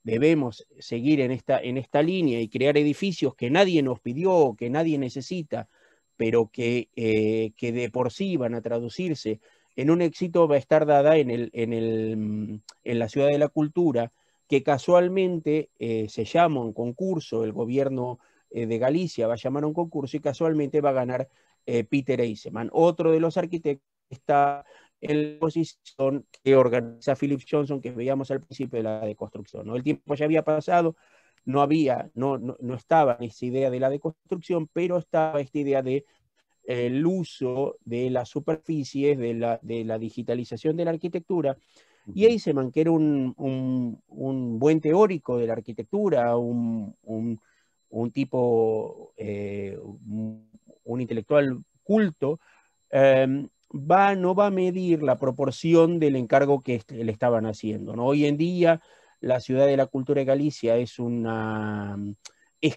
debemos seguir en esta línea y crear edificios que nadie nos pidió, que nadie necesita, pero que de por sí van a traducirse en un éxito, va a estar dada en la Ciudad de la Cultura, que casualmente se llama un concurso, el gobierno de Galicia va a llamar a un concurso y casualmente va a ganar Peter Eisenman, otro de los arquitectos que está en la posición que organiza Philip Johnson, que veíamos al principio de la deconstrucción, ¿no? El tiempo ya había pasado, no estaba esa idea de la deconstrucción, pero estaba esta idea de el uso de las superficies, de la digitalización de la arquitectura, y Eisenman, que era un buen teórico de la arquitectura, un tipo, un intelectual culto, no va a medir la proporción del encargo que le estaban haciendo, ¿no? Hoy en día la Ciudad de la Cultura de Galicia es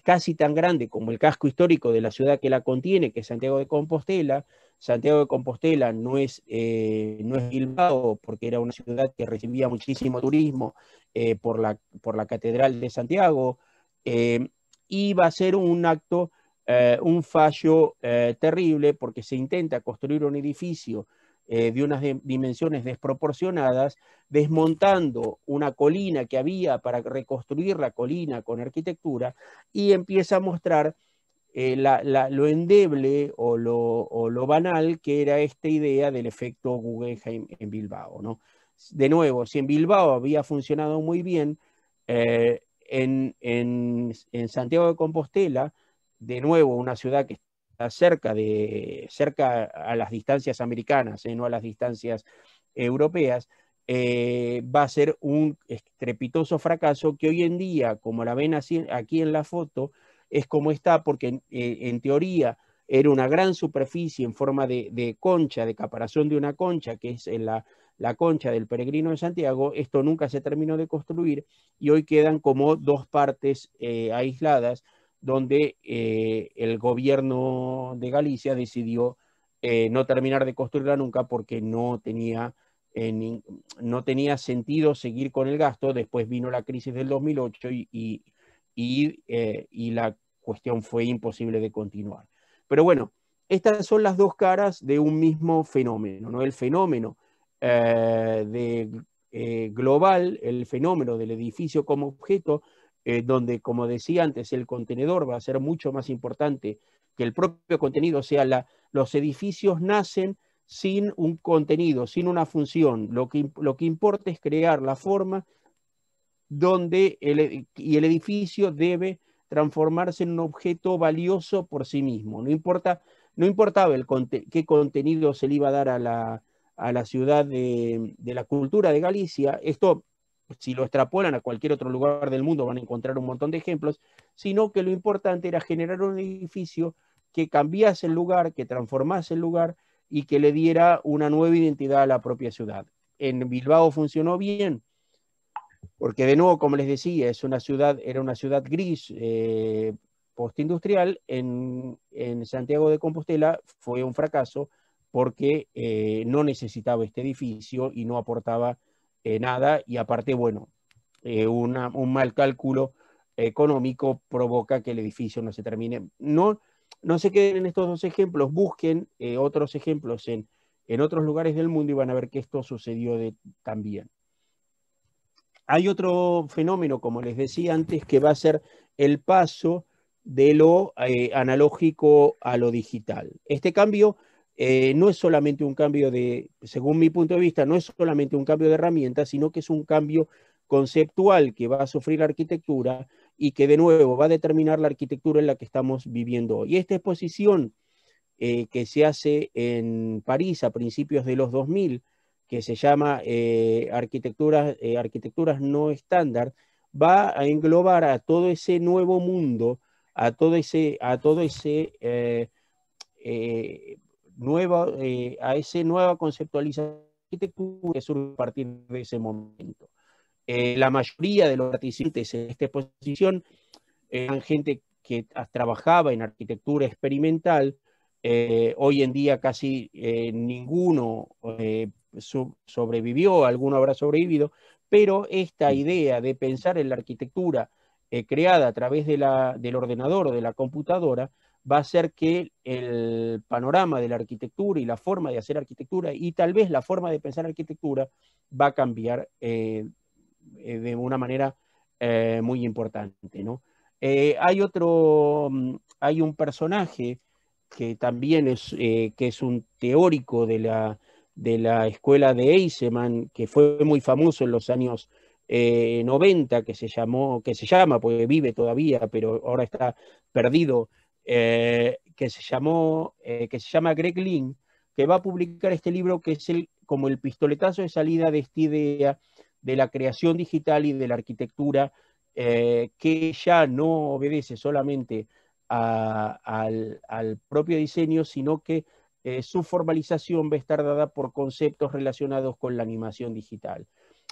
casi tan grande como el casco histórico de la ciudad que la contiene, que es Santiago de Compostela. Santiago de Compostela no es Bilbao, porque era una ciudad que recibía muchísimo turismo por la Catedral de Santiago, y va a ser un fallo terrible, porque se intenta construir un edificio de unas dimensiones desproporcionadas, desmontando una colina que había para reconstruir la colina con arquitectura, y empieza a mostrar lo endeble o lo banal que era esta idea del efecto Guggenheim en Bilbao, ¿no? De nuevo, si en Bilbao había funcionado muy bien, en Santiago de Compostela, de nuevo una ciudad que está cerca a las distancias americanas, no a las distancias europeas, va a ser un estrepitoso fracaso que hoy en día, como la ven aquí en la foto, es como está, porque en teoría era una gran superficie en forma de concha, de caparazón de una concha, que es la concha del Peregrino de Santiago. Esto nunca se terminó de construir y hoy quedan como dos partes aisladas, donde el gobierno de Galicia decidió no terminar de construirla nunca, porque no tenía sentido seguir con el gasto. Después vino la crisis del 2008 y la cuestión fue imposible de continuar. Pero bueno, estas son las dos caras de un mismo fenómeno, ¿no? El fenómeno global, el fenómeno del edificio como objeto, donde, como decía antes, el contenedor va a ser mucho más importante que el propio contenido. O sea, los edificios nacen sin un contenido, sin una función. Lo que importa es crear la forma donde y el edificio debe transformarse en un objeto valioso por sí mismo. No importaba qué contenido se le iba a dar a la ciudad de la cultura de Galicia. Esto, si lo extrapolan a cualquier otro lugar del mundo, van a encontrar un montón de ejemplos, sino que lo importante era generar un edificio que cambiase el lugar, que transformase el lugar y que le diera una nueva identidad a la propia ciudad. En Bilbao funcionó bien, porque de nuevo, como les decía, era una ciudad gris, postindustrial. En Santiago de Compostela fue un fracaso porque no necesitaba este edificio y no aportaba nada, y aparte, bueno, un mal cálculo económico provoca que el edificio no se termine. No se queden en estos dos ejemplos, busquen otros ejemplos en otros lugares del mundo y van a ver que esto sucedió también. Hay otro fenómeno, como les decía antes, que va a ser el paso de lo analógico a lo digital. Este cambio no es solamente un cambio según mi punto de vista, no es solamente un cambio de herramientas, sino que es un cambio conceptual que va a sufrir la arquitectura y que de nuevo va a determinar la arquitectura en la que estamos viviendo hoy. Y esta exposición que se hace en París a principios de los 2000, que se llama Arquitecturas no estándar, va a englobar a todo ese nuevo mundo, a esa nueva conceptualización de arquitectura que surge a partir de ese momento. La mayoría de los participantes en esta exposición eran gente que trabajaba en arquitectura experimental. Hoy en día casi ninguno sobrevivió, alguno habrá sobrevivido, pero esta idea de pensar en la arquitectura creada a través del ordenador o de la computadora va a hacer que el panorama de la arquitectura y la forma de hacer arquitectura y tal vez la forma de pensar arquitectura va a cambiar de una manera muy importante, ¿no? Hay un personaje que también que es un teórico de la escuela de Eisenman, que fue muy famoso en los años 90, que se llama, porque vive todavía, pero ahora está perdido, que se llama Greg Lynn, que va a publicar este libro que es como el pistoletazo de salida de esta idea de la creación digital y de la arquitectura, que ya no obedece solamente al propio diseño, sino que su formalización va a estar dada por conceptos relacionados con la animación digital.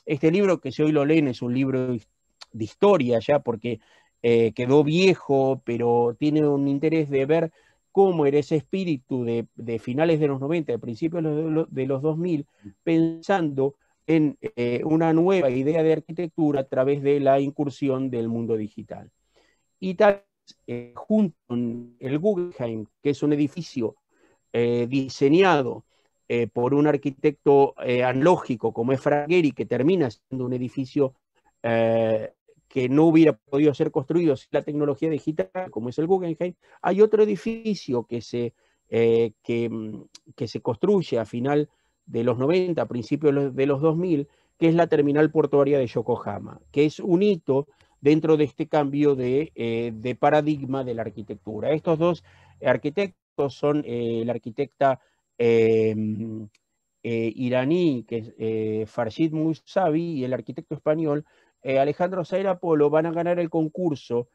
Este libro, que si hoy lo leen, es un libro de historia ya, porque quedó viejo, pero tiene un interés de ver cómo era ese espíritu de finales de los 90, de principios de los 2000, pensando en una nueva idea de arquitectura a través de la incursión del mundo digital. Y tal vez, junto con el Guggenheim, que es un edificio diseñado por un arquitecto analógico como es Frank Gehry, que termina siendo un edificio que no hubiera podido ser construido sin la tecnología digital, como es el Guggenheim. Hay otro edificio que se construye a final de los 90, a principios de los 2000, que es la terminal portuaria de Yokohama, que es un hito dentro de este cambio de paradigma de la arquitectura. Estos dos arquitectos son la arquitecta iraní, que es Farshid Mousavi, y el arquitecto español Alejandro Saera Polo. Van a ganar el concurso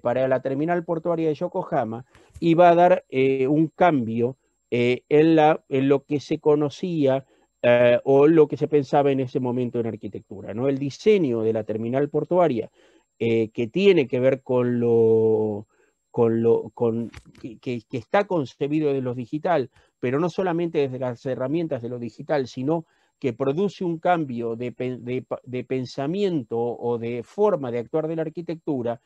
para la terminal portuaria de Yokohama y va a dar un cambio en lo que se conocía o lo que se pensaba en ese momento en arquitectura, ¿no? El diseño de la terminal portuaria, que tiene que ver que está concebido de lo digital, pero no solamente desde las herramientas de lo digital, sino que produce un cambio de pensamiento o de forma de actuar de la arquitectura,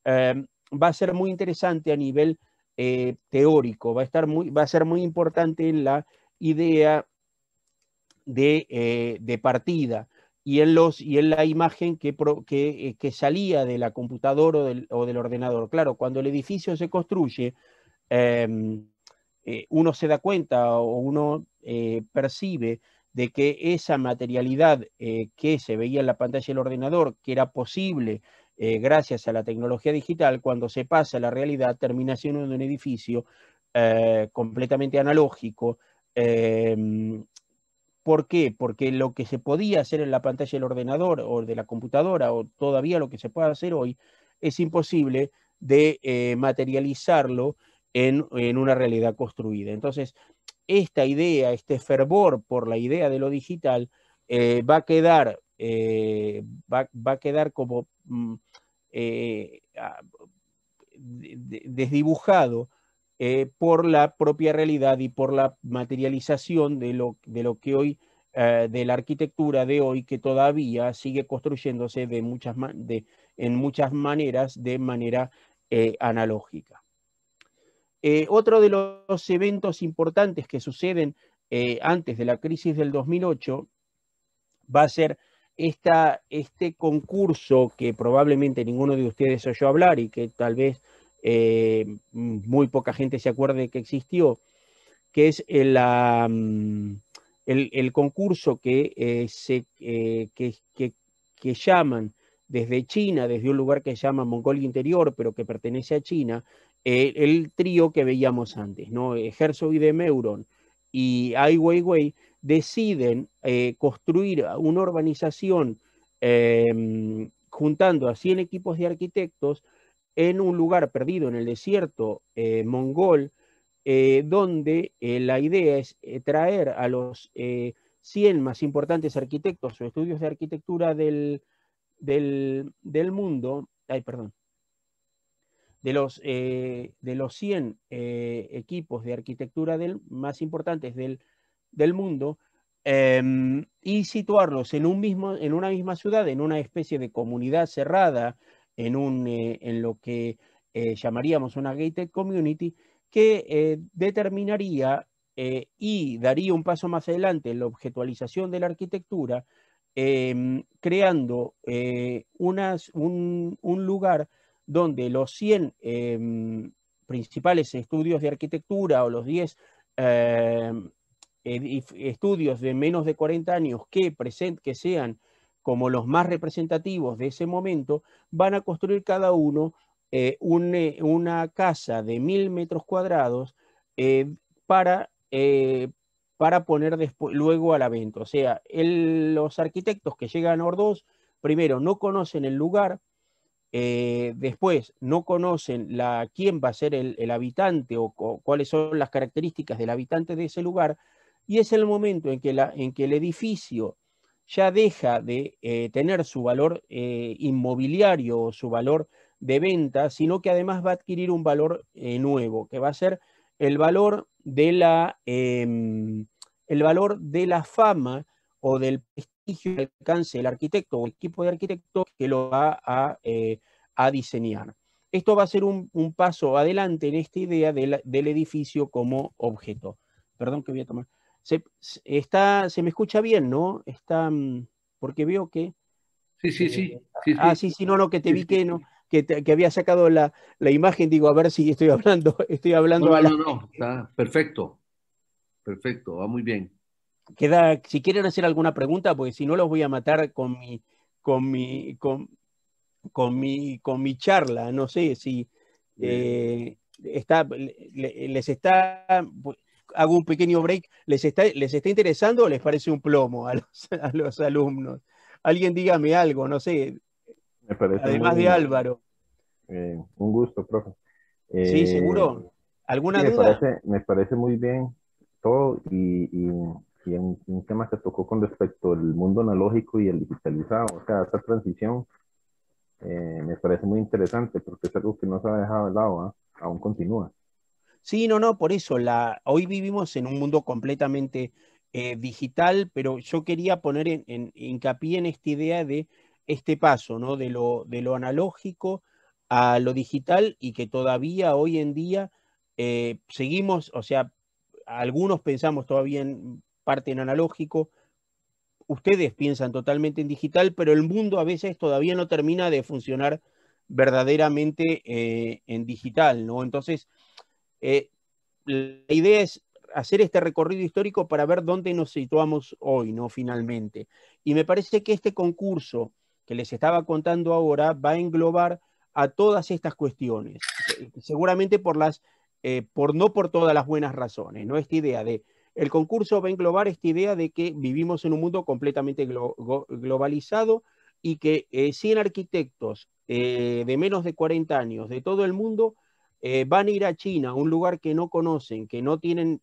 va a ser muy interesante a nivel teórico, va a ser muy importante en la idea de partida y en la imagen que salía de la computadora o del ordenador. Claro, cuando el edificio se construye, uno se da cuenta o uno percibe de que esa materialidad que se veía en la pantalla del ordenador, que era posible gracias a la tecnología digital, cuando se pasa a la realidad termina siendo un edificio completamente analógico. ¿Por qué? Porque lo que se podía hacer en la pantalla del ordenador o de la computadora, o todavía lo que se puede hacer hoy, es imposible de materializarlo en una realidad construida. Entonces, esta idea, este fervor por la idea de lo digital, va a quedar, va a quedar como eh, desdibujado por la propia realidad y por la materialización de lo que hoy, de la arquitectura de hoy, que todavía sigue construyéndose en muchas maneras de manera analógica. Otro de los eventos importantes que suceden antes de la crisis del 2008 va a ser este concurso que probablemente ninguno de ustedes oyó hablar y que tal vez muy poca gente se acuerde que existió, que es el concurso que llaman desde China, desde un lugar que se llama Mongolia Interior, pero que pertenece a China, el trío que veíamos antes, ¿no? Herzog y de Meuron y Ai Weiwei deciden construir una urbanización juntando a 100 equipos de arquitectos en un lugar perdido en el desierto mongol, donde la idea es traer a los 100 más importantes arquitectos o estudios de arquitectura del mundo, ay, perdón, de los 100 equipos de arquitectura más importantes del mundo, y situarlos en una misma ciudad, en una especie de comunidad cerrada, en lo que llamaríamos una gated community, que determinaría y daría un paso más adelante en la objetualización de la arquitectura, creando un lugar donde los 100 principales estudios de arquitectura o los 10 estudios de menos de 40 años que sean como los más representativos de ese momento, van a construir cada uno una casa de 1000 metros cuadrados eh, para, eh, para poner luego a la venta. O sea, los arquitectos que llegan a Ordós, primero no conocen el lugar, después no conocen quién va a ser el habitante o cuáles son las características del habitante de ese lugar, y es el momento en que el edificio ya deja de tener su valor inmobiliario o su valor de venta, sino que además va a adquirir un valor nuevo, que va a ser el valor el valor de la fama o del prestigio que alcance el arquitecto o el equipo de arquitectos que lo va a diseñar. Esto va a ser un paso adelante en esta idea del edificio como objeto. Perdón que voy a tomar. Se me escucha bien, ¿no? Porque veo que... Sí, sí, sí, sí, sí, sí, no, que te sí, vi sí. que no, que había sacado la imagen, digo, a ver si estoy No, hablando no, a la... no, no, está perfecto, perfecto, va muy bien. Si quieren hacer alguna pregunta, porque si no los voy a matar con mi, con, con mi charla. No sé si les está, hago un pequeño break, les está interesando o les parece un plomo a los alumnos. Alguien dígame algo, no sé, Me parece además de muy Álvaro. un gusto, profe. ¿Sí, Eh, seguro? sí, ¿Alguna duda? me parece muy bien todo y un tema que tocó con respecto al mundo analógico y el digitalizado, o sea, esta transición me parece muy interesante porque es algo que no se ha dejado de lado, ¿ah? Aún continúa. Sí, no, por eso hoy vivimos en un mundo completamente digital, pero yo quería poner hincapié en esta idea de este paso, ¿no? De lo analógico a lo digital, y que todavía hoy en día seguimos, o sea, algunos pensamos todavía en parte en analógico, ustedes piensan totalmente en digital, pero el mundo a veces todavía no termina de funcionar verdaderamente en digital, ¿no? Entonces, la idea es hacer este recorrido histórico para ver dónde nos situamos hoy, ¿no? Finalmente. Y me parece que este concurso que les estaba contando ahora va a englobar a todas estas cuestiones, seguramente no por todas las buenas razones, ¿no? Esta idea de, el concurso va a englobar esta idea de que vivimos en un mundo completamente globalizado y que 100 arquitectos de menos de 40 años de todo el mundo van a ir a China, un lugar que no conocen, que no tienen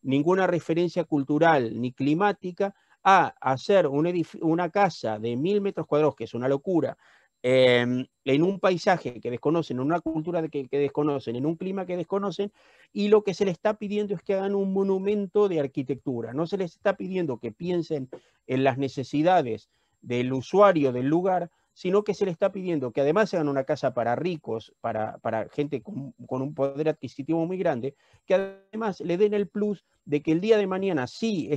ninguna referencia cultural ni climática, a hacer una casa de 1000 metros cuadrados, que es una locura, en un paisaje que desconocen, en una cultura que desconocen, en un clima que desconocen, y lo que se les está pidiendo es que hagan un monumento de arquitectura. No se les está pidiendo que piensen en las necesidades del usuario del lugar, sino que se le está pidiendo que además hagan una casa para ricos, para gente con un poder adquisitivo muy grande, que además le den el plus de que el día de mañana, si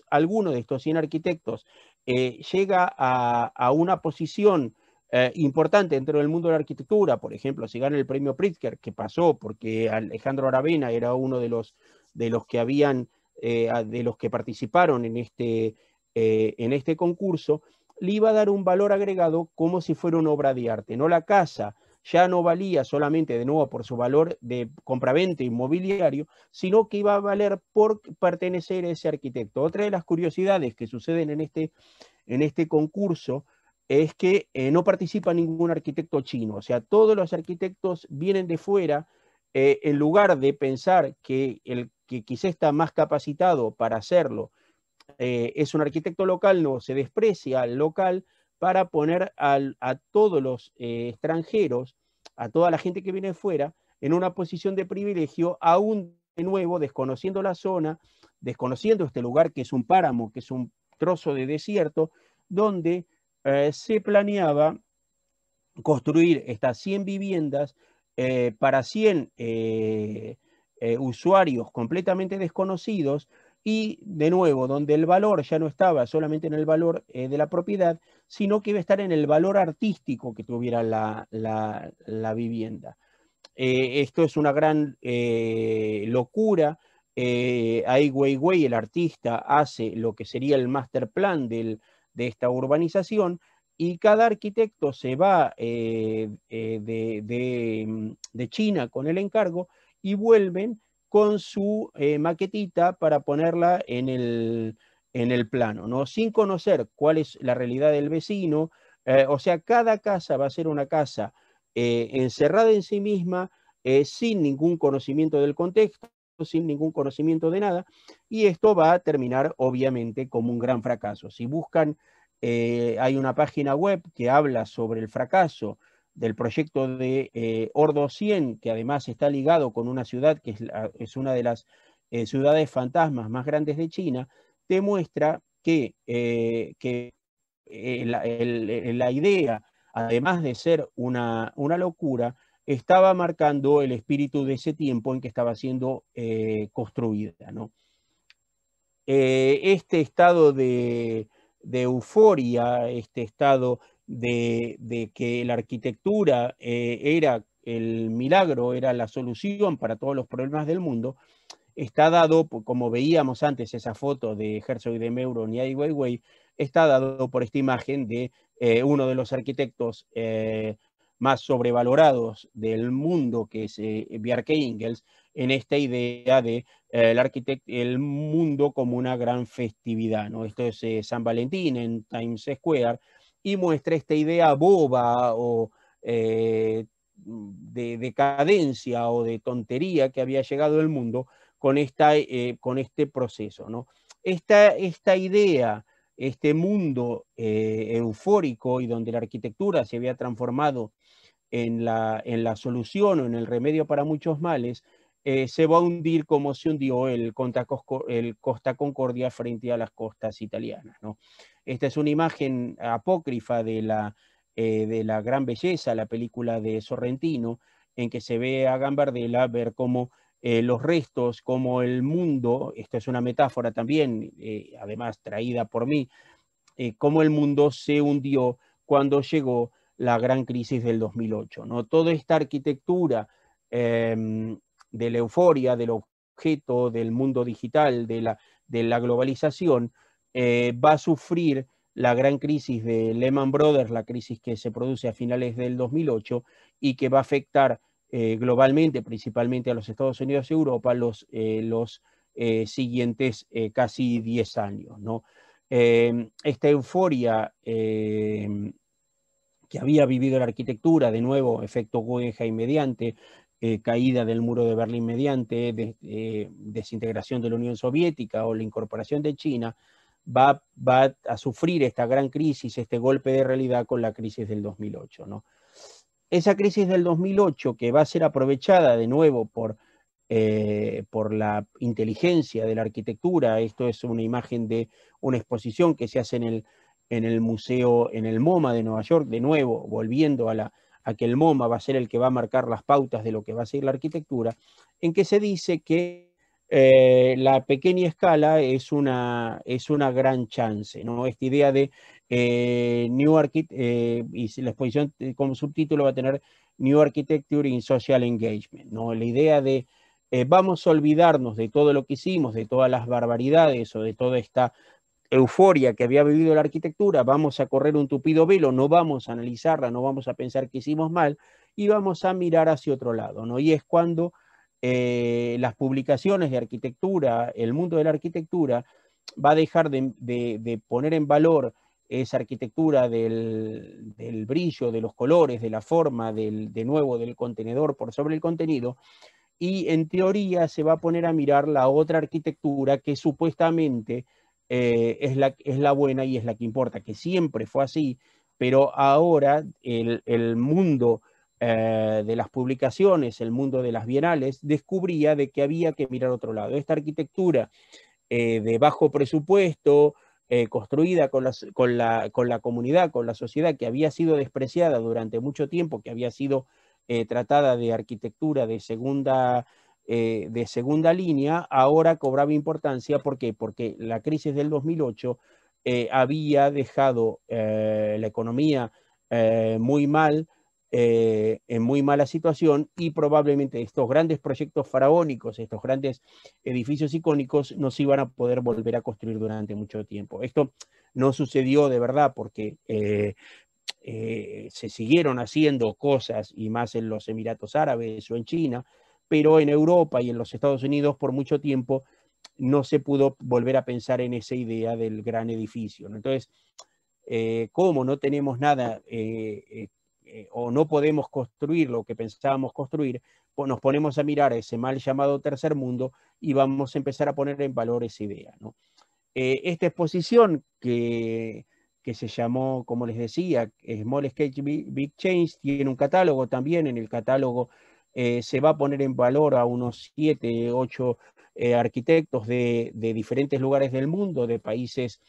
alguno de estos 100 arquitectos llega a una posición importante dentro del mundo de la arquitectura, por ejemplo, si gana el premio Pritzker, que pasó porque Alejandro Aravena era uno de los que habían, de los que participaron en este concurso, le iba a dar un valor agregado como si fuera una obra de arte. No, la casa ya no valía solamente de nuevo por su valor de compraventa inmobiliario, sino que iba a valer por pertenecer a ese arquitecto. Otra de las curiosidades que suceden en este concurso es que no participa ningún arquitecto chino, o sea, todos los arquitectos vienen de fuera, en lugar de pensar que el que quizá está más capacitado para hacerlo es un arquitecto local, no, se desprecia al local para poner a todos los extranjeros, a toda la gente que viene de fuera, en una posición de privilegio, aún de nuevo desconociendo la zona, desconociendo este lugar que es un páramo, que es un trozo de desierto, donde se planeaba construir estas 100 viviendas para 100 usuarios completamente desconocidos, y de nuevo, donde el valor ya no estaba solamente en el valor de la propiedad, sino que iba a estar en el valor artístico que tuviera la vivienda. Esto es una gran locura. Ai Weiwei, el artista, hace lo que sería el master plan de esta urbanización, y cada arquitecto se va de China con el encargo y vuelven con su maquetita para ponerla en el plano, ¿no? Sin conocer cuál es la realidad del vecino. O sea, cada casa va a ser una casa encerrada en sí misma, sin ningún conocimiento del contexto, sin ningún conocimiento de nada, y esto va a terminar obviamente como un gran fracaso. Si buscan, hay una página web que habla sobre el fracaso del proyecto de Ordo 100, que además está ligado con una ciudad que es una de las ciudades fantasmas más grandes de China, demuestra que la idea, además de ser una locura, estaba marcando el espíritu de ese tiempo en que estaba siendo construida, ¿no? Este estado de euforia, este estado de que la arquitectura era el milagro, era la solución para todos los problemas del mundo, está dado, como veíamos antes esa foto de Herzog y de Meuron y Ai Weiwei, está dado por esta imagen de uno de los arquitectos más sobrevalorados del mundo, que es Bjarke Ingels, en esta idea de el mundo como una gran festividad, ¿no? Esto es San Valentín en Times Square, y muestra esta idea boba o de decadencia o de tontería que había llegado al mundo con este proceso, ¿no? Esta idea, este mundo eufórico, y donde la arquitectura se había transformado en la solución o en el remedio para muchos males, se va a hundir como se hundió el Costa Concordia frente a las costas italianas, ¿no? Esta es una imagen apócrifa de la Gran Belleza, la película de Sorrentino, en que se ve a Gambardella ver cómo los restos, como el mundo, esto es una metáfora también, además traída por mí, cómo el mundo se hundió cuando llegó la gran crisis del 2008, ¿no? Toda esta arquitectura de la euforia, de lo objeto del mundo digital, de la globalización, va a sufrir la gran crisis de Lehman Brothers, la crisis que se produce a finales del 2008 y que va a afectar globalmente, principalmente a los Estados Unidos y Europa, los siguientes casi 10 años, ¿no? Esta euforia que había vivido la arquitectura, de nuevo, efecto Guggenheim mediante, caída del muro de Berlín mediante, desintegración de la Unión Soviética o la incorporación de China, va a sufrir esta gran crisis, este golpe de realidad con la crisis del 2008, ¿no? Esa crisis del 2008, que va a ser aprovechada de nuevo por la inteligencia de la arquitectura. Esto es una imagen de una exposición que se hace en el museo, en el MoMA de Nueva York, de nuevo, volviendo a que el MoMA va a ser el que va a marcar las pautas de lo que va a ser la arquitectura, en que se dice que la pequeña escala es una gran chance, ¿no? Esta idea de New Architecture, y la exposición como subtítulo va a tener New Architecture in Social Engagement, ¿no? La idea de vamos a olvidarnos de todo lo que hicimos, de todas las barbaridades o de toda esta euforia que había vivido la arquitectura, vamos a correr un tupido velo, no vamos a analizarla, no vamos a pensar que hicimos mal y vamos a mirar hacia otro lado, ¿no? Y es cuando las publicaciones de arquitectura, el mundo de la arquitectura, va a dejar de poner en valor esa arquitectura del brillo, de los colores, de la forma, de nuevo, del contenedor por sobre el contenido, y en teoría se va a poner a mirar la otra arquitectura que supuestamente es la buena y es la que importa, que siempre fue así, pero ahora el mundo de las publicaciones, el mundo de las bienales, descubría de que había que mirar otro lado. Esta arquitectura de bajo presupuesto, construida con la comunidad, con la sociedad, que había sido despreciada durante mucho tiempo, que había sido tratada de arquitectura de segunda línea, ahora cobraba importancia. ¿Por qué? Porque la crisis del 2008 había dejado la economía muy mal, en muy mala situación, y probablemente estos grandes proyectos faraónicos, estos grandes edificios icónicos, no se iban a poder volver a construir durante mucho tiempo. Esto no sucedió de verdad porque se siguieron haciendo cosas, y más en los Emiratos Árabes o en China, pero en Europa y en los Estados Unidos por mucho tiempo no se pudo volver a pensar en esa idea del gran edificio, ¿no? Entonces, como no tenemos nada o no podemos construir lo que pensábamos construir, pues nos ponemos a mirar a ese mal llamado tercer mundo y vamos a empezar a poner en valor esa idea, ¿no? Esta exposición que se llamó, como les decía, Small Sketch Big Change, tiene un catálogo también. En el catálogo se va a poner en valor a unos 7, 8 arquitectos de diferentes lugares del mundo, de países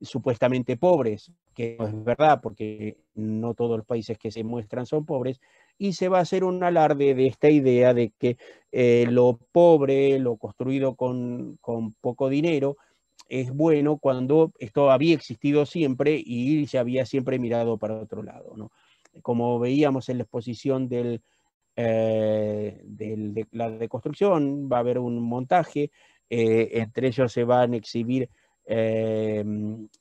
supuestamente pobres, que no es verdad, porque no todos los países que se muestran son pobres, y se va a hacer un alarde de esta idea de que lo pobre, lo construido con poco dinero, es bueno, cuando esto había existido siempre y se había siempre mirado para otro lado, ¿no? Como veíamos en la exposición de la deconstrucción, va a haber un montaje, entre ellos se van a exhibir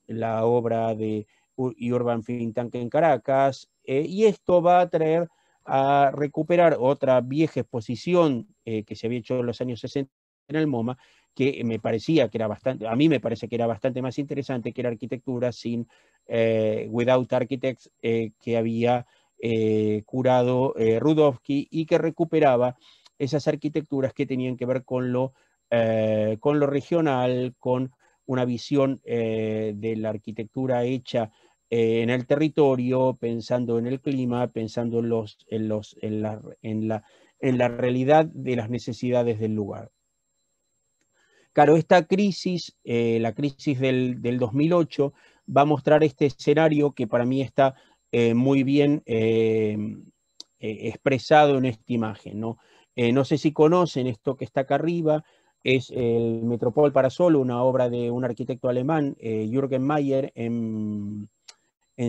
la obra de Urban Think Tank en Caracas, y esto va a traer a recuperar otra vieja exposición que se había hecho en los años 60 en el MoMA, que me parecía que era bastante, a mí me parece que era bastante más interesante, que era arquitectura sin Without Architects, que había curado Rudowski, y que recuperaba esas arquitecturas que tenían que ver con lo regional, con una visión de la arquitectura hecha en el territorio, pensando en el clima, pensando en la realidad de las necesidades del lugar. Claro, esta crisis, la crisis del 2008, va a mostrar este escenario que para mí está muy bien expresado en esta imagen, ¿no? No sé si conocen esto que está acá arriba, es el Metropol para Solo, una obra de un arquitecto alemán, Jürgen Mayer, en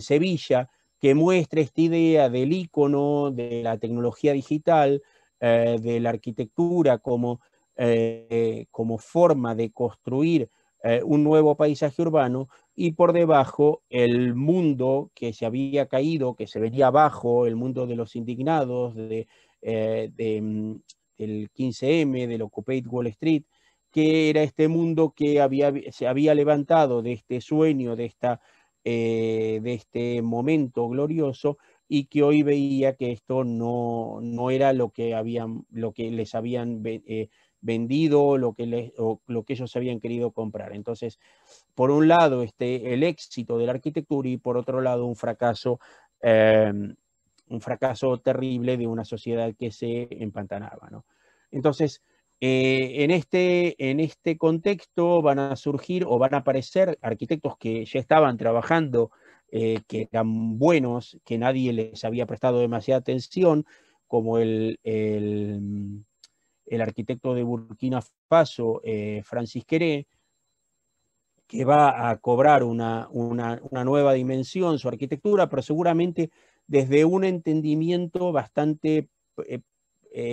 Sevilla, que muestra esta idea del ícono, de la tecnología digital, de la arquitectura como como forma de construir un nuevo paisaje urbano, y por debajo el mundo que se había caído, que se venía abajo, el mundo de los indignados, del 15M, del Occupy Wall Street, que era este mundo que se había levantado de este sueño, de este momento glorioso, y que hoy veía que esto no era lo que les habían vendido, lo que ellos habían querido comprar. Entonces, por un lado, el éxito de la arquitectura, y por otro lado, un fracaso terrible de una sociedad que se empantanaba, ¿no? Entonces, en este contexto van a surgir o van a aparecer arquitectos que ya estaban trabajando, que eran buenos, que nadie les había prestado demasiada atención, como el arquitecto de Burkina Faso, Francis Queré, que va a cobrar una nueva dimensión su arquitectura, pero seguramente desde un entendimiento bastante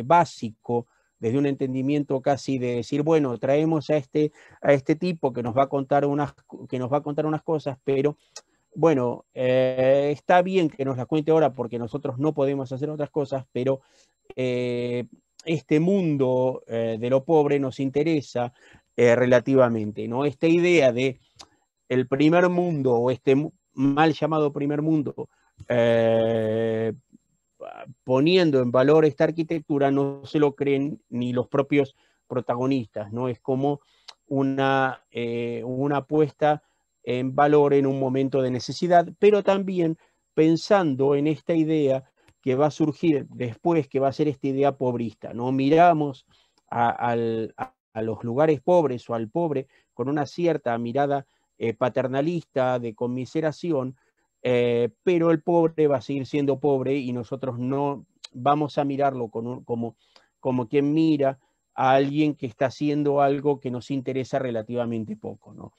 básico, desde un entendimiento casi de decir, bueno, traemos a este tipo que nos va a contar unas cosas, pero bueno, está bien que nos las cuente ahora porque nosotros no podemos hacer otras cosas, pero este mundo de lo pobre nos interesa relativamente, ¿no? Esta idea de el primer mundo, o este mal llamado primer mundo, poniendo en valor esta arquitectura, no se lo creen ni los propios protagonistas, ¿no? Es como una puesta en valor en un momento de necesidad, pero también pensando en esta idea que va a surgir después, que va a ser esta idea pobrista, ¿no? Miramos a los lugares pobres o al pobre con una cierta mirada paternalista, de conmiseración, pero el pobre va a seguir siendo pobre, y nosotros no vamos a mirarlo como quien mira a alguien que está haciendo algo que nos interesa relativamente poco, ¿no?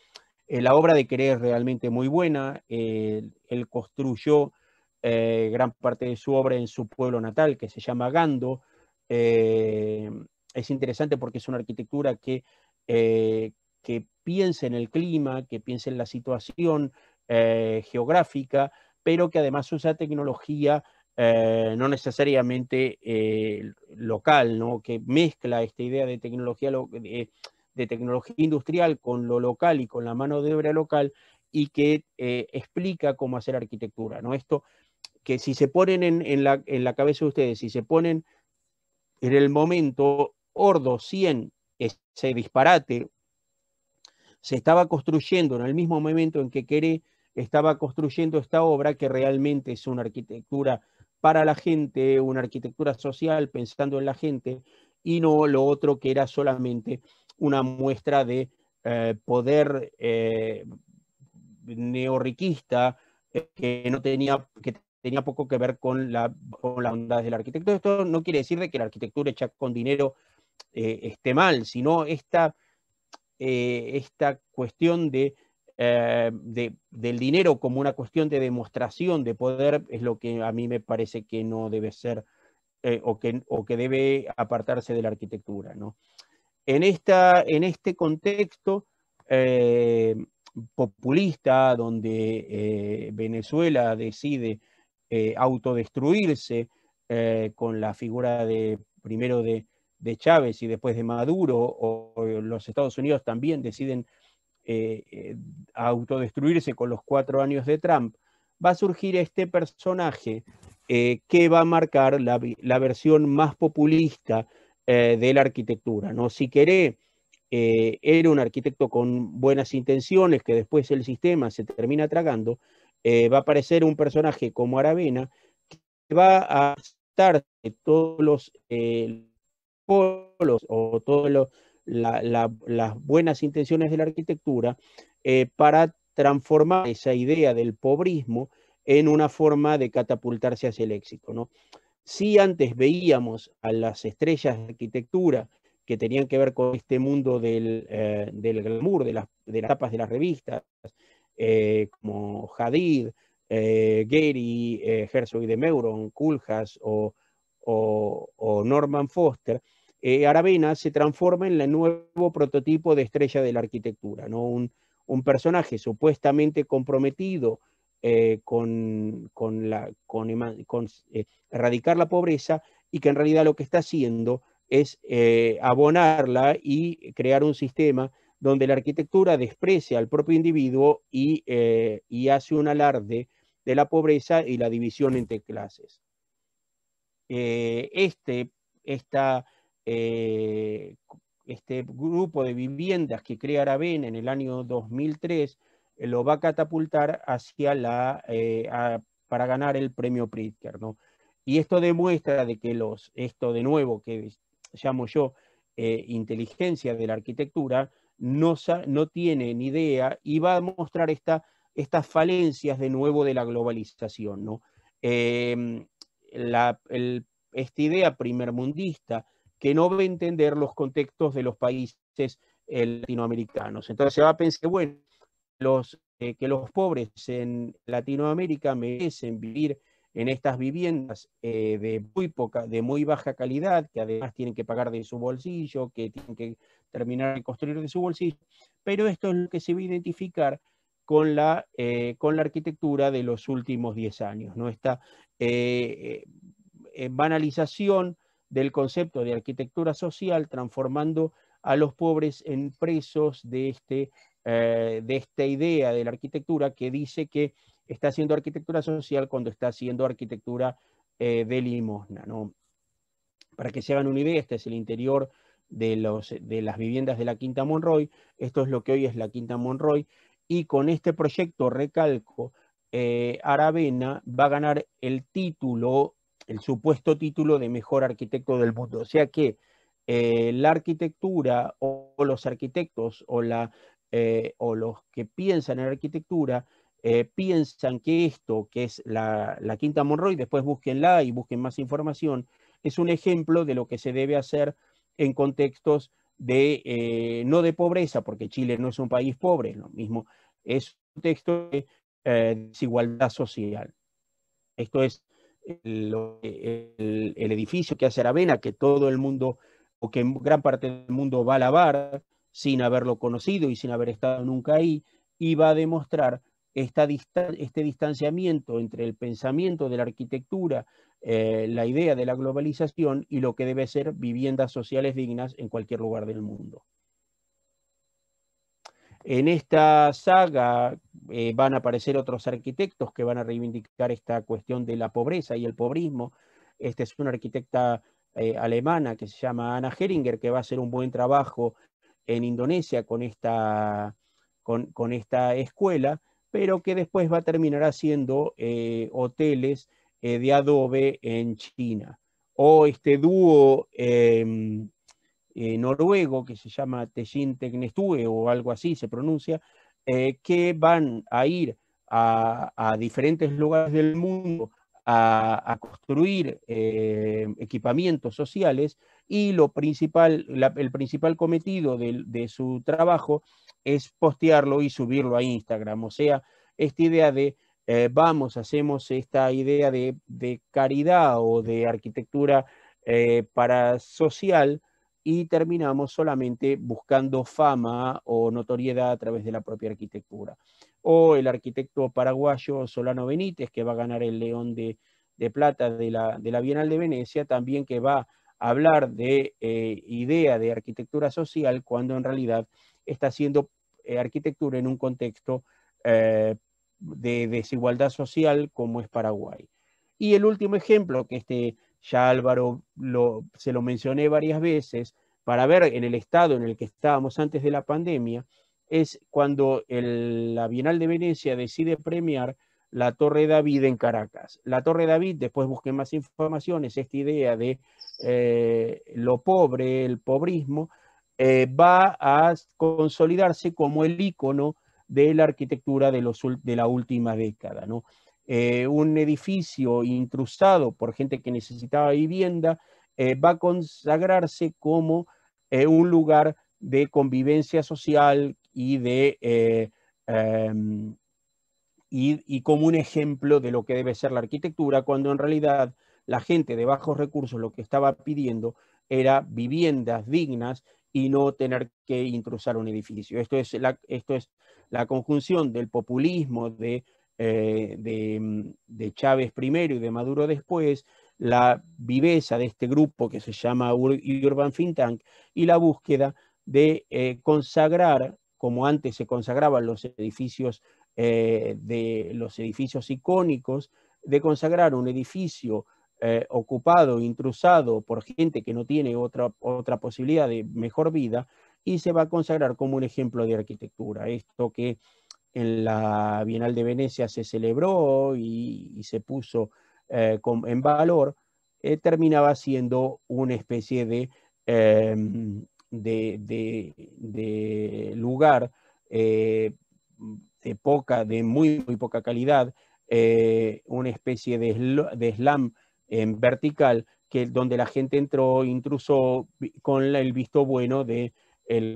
La obra de Queré es realmente muy buena. Él construyó gran parte de su obra en su pueblo natal, que se llama Gando. Es interesante porque es una arquitectura que piensa en el clima, que piensa en la situación geográfica, pero que además usa tecnología no necesariamente local, ¿no? Que mezcla esta idea de tecnología industrial con lo local y con la mano de obra local, y que explica cómo hacer arquitectura, ¿no? Esto que si se ponen en la cabeza de ustedes, si se ponen en el momento Ordo 100, ese disparate se estaba construyendo en el mismo momento en que Queré estaba construyendo esta obra, que realmente es una arquitectura para la gente, una arquitectura social pensando en la gente, y no lo otro que era solamente una muestra de poder neorriquista, que tenía poco que ver con la bondad del arquitecto. Esto no quiere decir de que la arquitectura hecha con dinero esté mal, sino esta cuestión del dinero como una cuestión de demostración de poder es lo que a mí me parece que no debe ser o que debe apartarse de la arquitectura, ¿no? En este contexto populista, donde Venezuela decide autodestruirse con la figura primero de Chávez y después de Maduro, o los Estados Unidos también deciden autodestruirse con los 4 años de Trump, va a surgir este personaje que va a marcar la versión más populista de la arquitectura, ¿no? Si Queré era un arquitecto con buenas intenciones, que después el sistema se termina tragando, va a aparecer un personaje como Aravena, que va a estar de todos los polos o todas las buenas intenciones de la arquitectura para transformar esa idea del pobrismo en una forma de catapultarse hacia el éxito, ¿no? Si antes veíamos a las estrellas de arquitectura que tenían que ver con este mundo del glamour, de las tapas de las revistas, como Hadid, Getty, Herzog y de Meuron, Koolhaas o Norman Foster, Aravena se transforma en el nuevo prototipo de estrella de la arquitectura, ¿no? Un personaje supuestamente comprometido con erradicar la pobreza, y que en realidad lo que está haciendo es abonarla y crear un sistema donde la arquitectura desprecia al propio individuo y hace un alarde de la pobreza y la división entre clases. Este grupo de viviendas que crea Aravena en el año 2003 lo va a catapultar hacia para ganar el premio Pritzker, ¿no? Y esto demuestra de que esto de nuevo que llamo yo inteligencia de la arquitectura no tiene ni idea, y va a mostrar estas falencias de nuevo de la globalización, ¿no? Esta idea primermundista que no va a entender los contextos de los países latinoamericanos. Entonces se va a pensar, bueno, que los pobres en Latinoamérica merecen vivir en estas viviendas de muy baja calidad, que además tienen que pagar de su bolsillo, que tienen que terminar de construir de su bolsillo, pero esto es lo que se va a identificar con la arquitectura de los últimos 10 años, ¿no? Esta banalización del concepto de arquitectura social, transformando a los pobres en presos de esta idea de la arquitectura que dice que está haciendo arquitectura social cuando está haciendo arquitectura de limosna, ¿no? Para que se hagan una idea, este es el interior de las viviendas de la Quinta Monroy. Esto es lo que hoy es la Quinta Monroy, y con este proyecto, recalco, Aravena va a ganar el supuesto título de mejor arquitecto del mundo. O sea que la arquitectura o los arquitectos o los que piensan en arquitectura piensan que esto, que es la Quinta Monroy, después búsquenla y busquen más información, es un ejemplo de lo que se debe hacer en contextos no de pobreza, porque Chile no es un país pobre, lo mismo, es un contexto de desigualdad social. Esto es el edificio que hace Aravena, que todo el mundo, o que gran parte del mundo va a alabar sin haberlo conocido y sin haber estado nunca ahí, y va a demostrar este distanciamiento entre el pensamiento de la arquitectura, la idea de la globalización y lo que debe ser viviendas sociales dignas en cualquier lugar del mundo. En esta saga van a aparecer otros arquitectos que van a reivindicar esta cuestión de la pobreza y el pobrismo. Esta es una arquitecta alemana que se llama Anna Heringer, que va a hacer un buen trabajo en Indonesia con esta escuela, pero que después va a terminar haciendo hoteles de adobe en China. O este dúo noruego que se llama Tejin Tegnestue o algo así se pronuncia, que van a ir a diferentes lugares del mundo a construir equipamientos sociales, y el principal cometido de su trabajo es postearlo y subirlo a Instagram. O sea, esta idea de hacemos esta idea de caridad o de arquitectura para social, y terminamos solamente buscando fama o notoriedad a través de la propia arquitectura. O el arquitecto paraguayo Solano Benítez, que va a ganar el León de Plata de la Bienal de Venecia, también, que va a hablar de idea de arquitectura social cuando en realidad está haciendo arquitectura en un contexto de desigualdad social como es Paraguay. Y el último ejemplo, que ya Álvaro se lo mencioné varias veces, para ver en el estado en el que estábamos antes de la pandemia, es cuando la Bienal de Venecia decide premiar la Torre David en Caracas. La Torre David, después busquen más información, es esta idea de lo pobre, el pobrismo, va a consolidarse como el ícono de la arquitectura de la última década, ¿no? Un edificio intrusado por gente que necesitaba vivienda va a consagrarse como un lugar de convivencia social y como un ejemplo de lo que debe ser la arquitectura, cuando en realidad la gente de bajos recursos lo que estaba pidiendo era viviendas dignas y no tener que intrusar un edificio. Esto es la conjunción del populismo de Chávez primero y de Maduro después, la viveza de este grupo que se llama Urban Think Tank y la búsqueda de consagrar, como antes se consagraban los edificios icónicos, de consagrar un edificio ocupado, intrusado por gente que no tiene otra posibilidad de mejor vida, y se va a consagrar como un ejemplo de arquitectura. Esto que en la Bienal de Venecia se celebró y se puso en valor, terminaba siendo una especie de lugar de muy poca calidad, una especie de slam en vertical, donde la gente entró, intrusó con el visto bueno del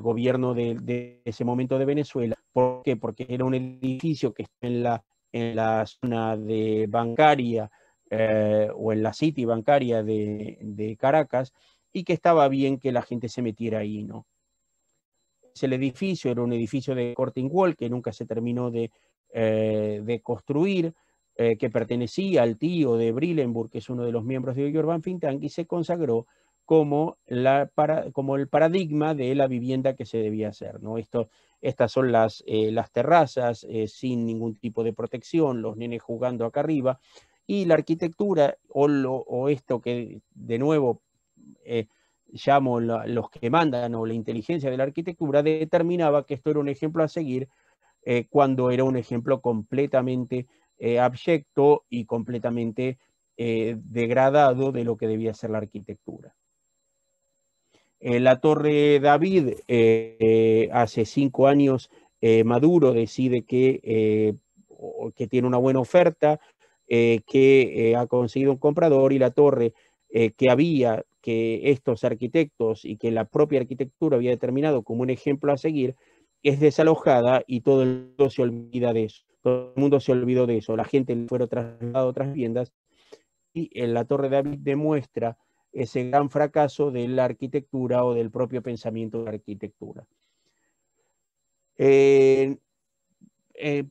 gobierno de ese momento de Venezuela. ¿Por qué? Porque era un edificio que está en la zona de bancaria o en la city bancaria de Caracas, y que estaba bien que la gente se metiera ahí, ¿no? El edificio era un edificio de Corte Ingual que nunca se terminó de construir, que pertenecía al tío de Brillenburg, que es uno de los miembros de Urban Think Tank, y se consagró como el paradigma de la vivienda que se debía hacer, ¿no? Estas son las terrazas sin ningún tipo de protección, los nenes jugando acá arriba, y la arquitectura, o esto que de nuevo llamo los que mandan, o la inteligencia de la arquitectura, determinaba que esto era un ejemplo a seguir, cuando era un ejemplo completamente abyecto y completamente degradado de lo que debía ser la arquitectura. La Torre David, hace 5 años, Maduro decide que tiene una buena oferta, que ha conseguido un comprador, y la torre que estos arquitectos y que la propia arquitectura había determinado como un ejemplo a seguir, es desalojada, y todo el mundo se olvida de eso. Todo el mundo se olvidó de eso. La gente le fueron trasladada a otras viviendas, y en la Torre David demuestra ese gran fracaso de la arquitectura o del propio pensamiento de la arquitectura.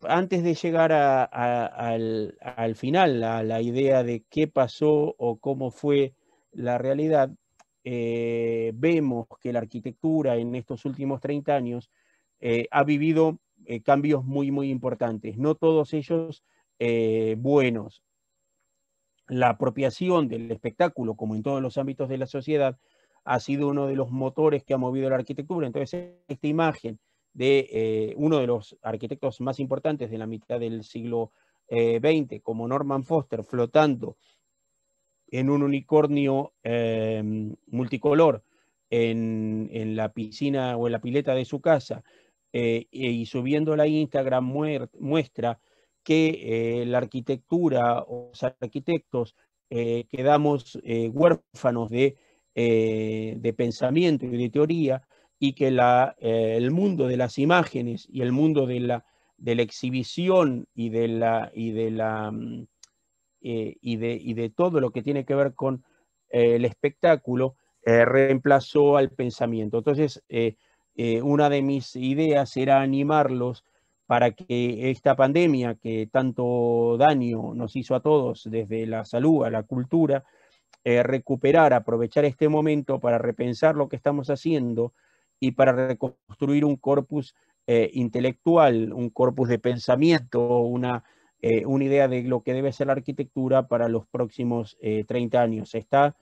Antes de llegar al final, a la idea de qué pasó o cómo fue la realidad, vemos que la arquitectura en estos últimos 30 años ha vivido cambios muy importantes, no todos ellos buenos. La apropiación del espectáculo, como en todos los ámbitos de la sociedad, ha sido uno de los motores que ha movido la arquitectura. Entonces, esta imagen de uno de los arquitectos más importantes de la mitad del siglo XX, como Norman Foster, flotando en un unicornio multicolor en la piscina o en la pileta de su casa, y subiendo a Instagram, muestra que la arquitectura o los arquitectos quedamos huérfanos de pensamiento y de teoría, y que el mundo de las imágenes y el mundo de la exhibición y de todo lo que tiene que ver con el espectáculo reemplazó al pensamiento. Entonces, una de mis ideas era animarlos para que esta pandemia que tanto daño nos hizo a todos, desde la salud a la cultura, recuperar, aprovechar este momento para repensar lo que estamos haciendo y para reconstruir un corpus intelectual, un corpus de pensamiento, una idea de lo que debe ser la arquitectura para los próximos 30 años. Está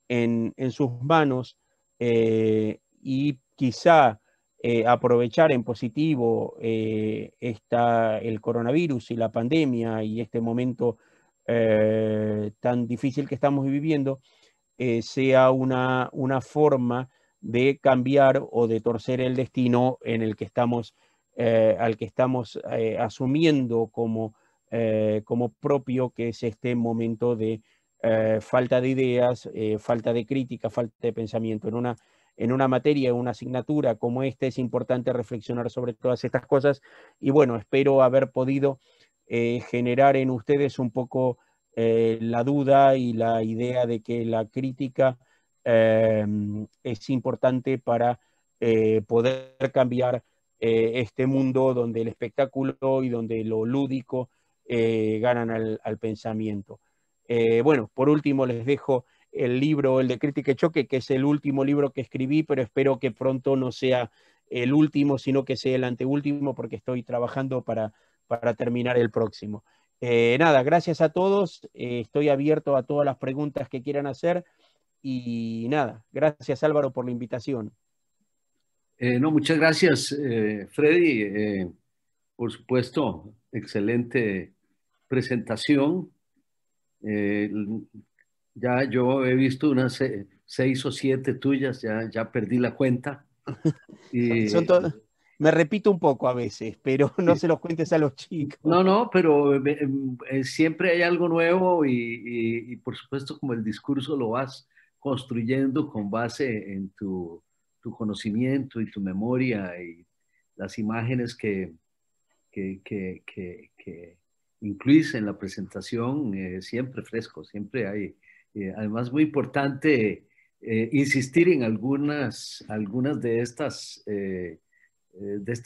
en sus manos, y quizá aprovechar en positivo el coronavirus y la pandemia y este momento tan difícil que estamos viviendo, sea una forma de cambiar o de torcer el destino en el que estamos, al que estamos asumiendo como propio, que es este momento de falta de ideas, falta de crítica, falta de pensamiento. En una materia, en una asignatura como esta, es importante reflexionar sobre todas estas cosas, y bueno, espero haber podido generar en ustedes un poco la duda y la idea de que la crítica es importante para poder cambiar este mundo donde el espectáculo y donde lo lúdico ganan al pensamiento. Bueno, por último les dejo el libro, el de Crítica y Choque, que es el último libro que escribí, pero espero que pronto no sea el último, sino que sea el anteúltimo, porque estoy trabajando para terminar el próximo. Nada, gracias a todos, estoy abierto a todas las preguntas que quieran hacer, y nada, gracias Álvaro por la invitación. No, muchas gracias, Freddy. Por supuesto, excelente presentación. Ya yo he visto unas 6 o 7 tuyas, ya perdí la cuenta. Y, me repito un poco a veces, pero no se los cuentes a los chicos. No, pero siempre hay algo nuevo y por supuesto como el discurso lo vas construyendo con base en tu conocimiento y tu memoria y las imágenes que incluís en la presentación, siempre fresco, siempre hay. Además, muy importante insistir en algunas de estas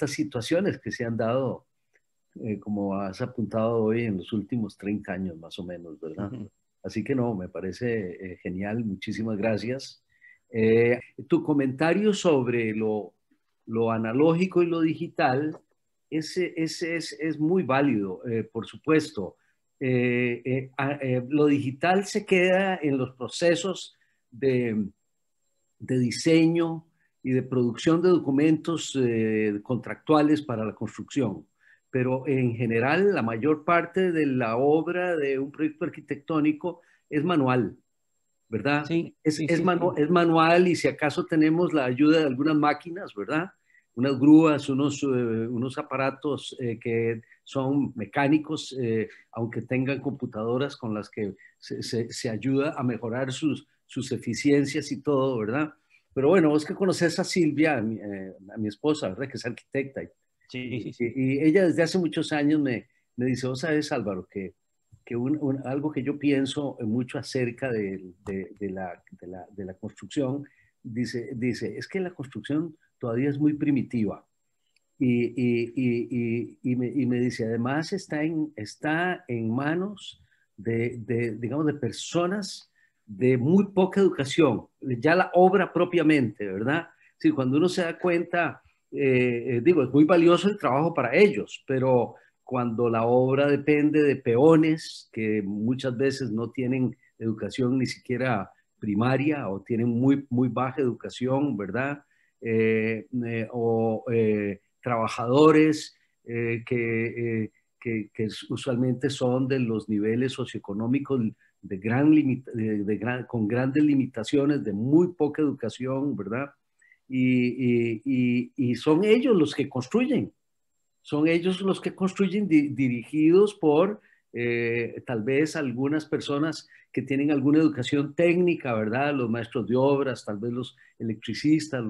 situaciones que se han dado, como has apuntado hoy, en los últimos 30 años más o menos, ¿verdad? Así que no, me parece genial, muchísimas gracias. Tu comentario sobre lo analógico y lo digital, ese es muy válido, por supuesto. Lo digital se queda en los procesos de diseño y de producción de documentos contractuales para la construcción. Pero en general, la mayor parte de la obra de un proyecto arquitectónico es manual, ¿verdad? Sí, es sí. manual, y si acaso tenemos la ayuda de algunas máquinas, ¿verdad? Unas grúas, unos aparatos que son mecánicos, aunque tengan computadoras con las que se ayuda a mejorar sus eficiencias y todo, ¿verdad? Pero bueno, vos que conoces a Silvia, a mi esposa, ¿verdad? Que es arquitecta. Sí. Y ella desde hace muchos años me dice, vos sabes, Álvaro, que algo que yo pienso mucho acerca de la construcción, dice, es que la construcción todavía es muy primitiva. Y me dice, además está en manos digamos, de personas de muy poca educación, ya la obra propiamente, ¿verdad? Sí, cuando uno se da cuenta, digo, es muy valioso el trabajo para ellos, pero cuando la obra depende de peones que muchas veces no tienen educación ni siquiera primaria o tienen muy baja educación, ¿verdad? Trabajadores que usualmente son de los niveles socioeconómicos con grandes limitaciones, de muy poca educación, ¿verdad? Y son ellos los que construyen. Son ellos los que construyen dirigidos por tal vez algunas personas que tienen alguna educación técnica, ¿verdad? Los maestros de obras, tal vez los electricistas,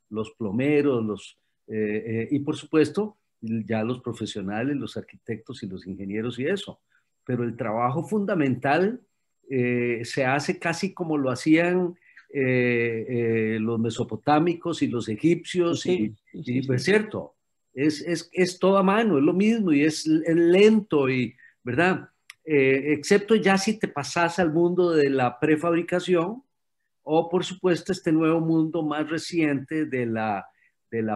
los plomeros, y por supuesto ya los profesionales, los arquitectos y los ingenieros y eso. Pero el trabajo fundamental se hace casi como lo hacían los mesopotámicos y los egipcios, Sí. es cierto. Es todo a mano, es lo mismo y es lento, ¿verdad? Excepto ya si te pasas al mundo de la prefabricación o, por supuesto, este nuevo mundo más reciente de la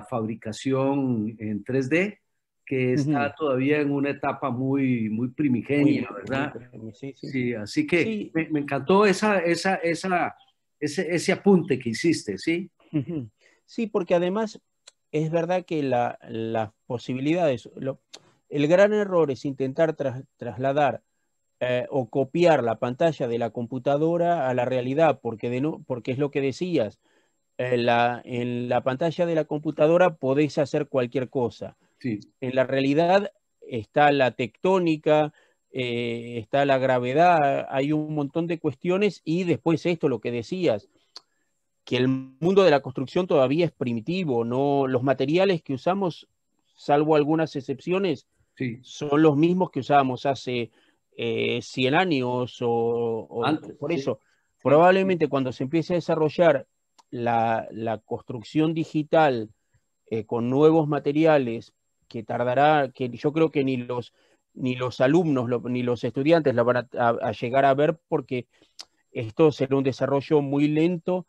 fabricación en 3D, que está todavía en una etapa muy primigenia, ¿verdad? Sí, así que me encantó ese apunte que hiciste, ¿sí? Sí, porque además es verdad que las posibilidades, el gran error es intentar trasladar o copiar la pantalla de la computadora a la realidad, porque es lo que decías, en la pantalla de la computadora podéis hacer cualquier cosa. Sí. En la realidad está la tectónica, está la gravedad, hay un montón de cuestiones, y después esto, lo que decías, que el mundo de la construcción todavía es primitivo, ¿no? Los materiales que usamos, salvo algunas excepciones, Sí. son los mismos que usábamos hace 100 años o Antes, por eso. Probablemente cuando se empiece a desarrollar la construcción digital con nuevos materiales, que tardará, que yo creo que ni los alumnos ni los estudiantes la van a llegar a ver, porque esto será un desarrollo muy lento,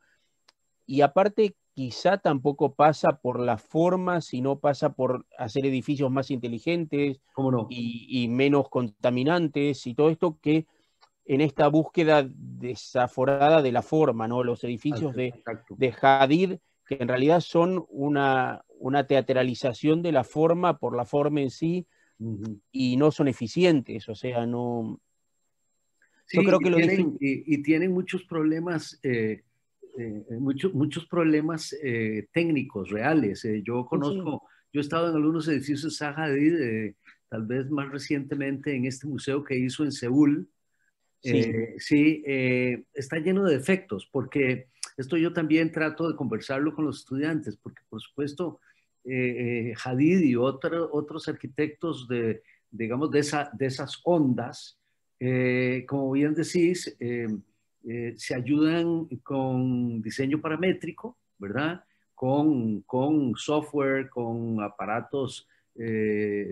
y aparte quizá tampoco pasa por la forma, sino pasa por hacer edificios más inteligentes ¿Cómo no? y menos contaminantes y todo esto, que en esta búsqueda desaforada de la forma, ¿no? Los edificios Exacto. de Hadid, que en realidad son una teatralización de la forma por la forma en sí, y no son eficientes, o sea, no... Yo Sí, creo que lo difícil... y tienen muchos problemas, muchos problemas técnicos reales. Yo Sí, conozco, yo he estado en algunos edificios de Zaha Hadid, tal vez más recientemente en este museo que hizo en Seúl. sí. Sí, está lleno de defectos, porque esto yo también trato de conversarlo con los estudiantes, porque por supuesto Hadid y otros arquitectos digamos, de esas ondas, como bien decís, se ayudan con diseño paramétrico, ¿verdad? Con software, con aparatos,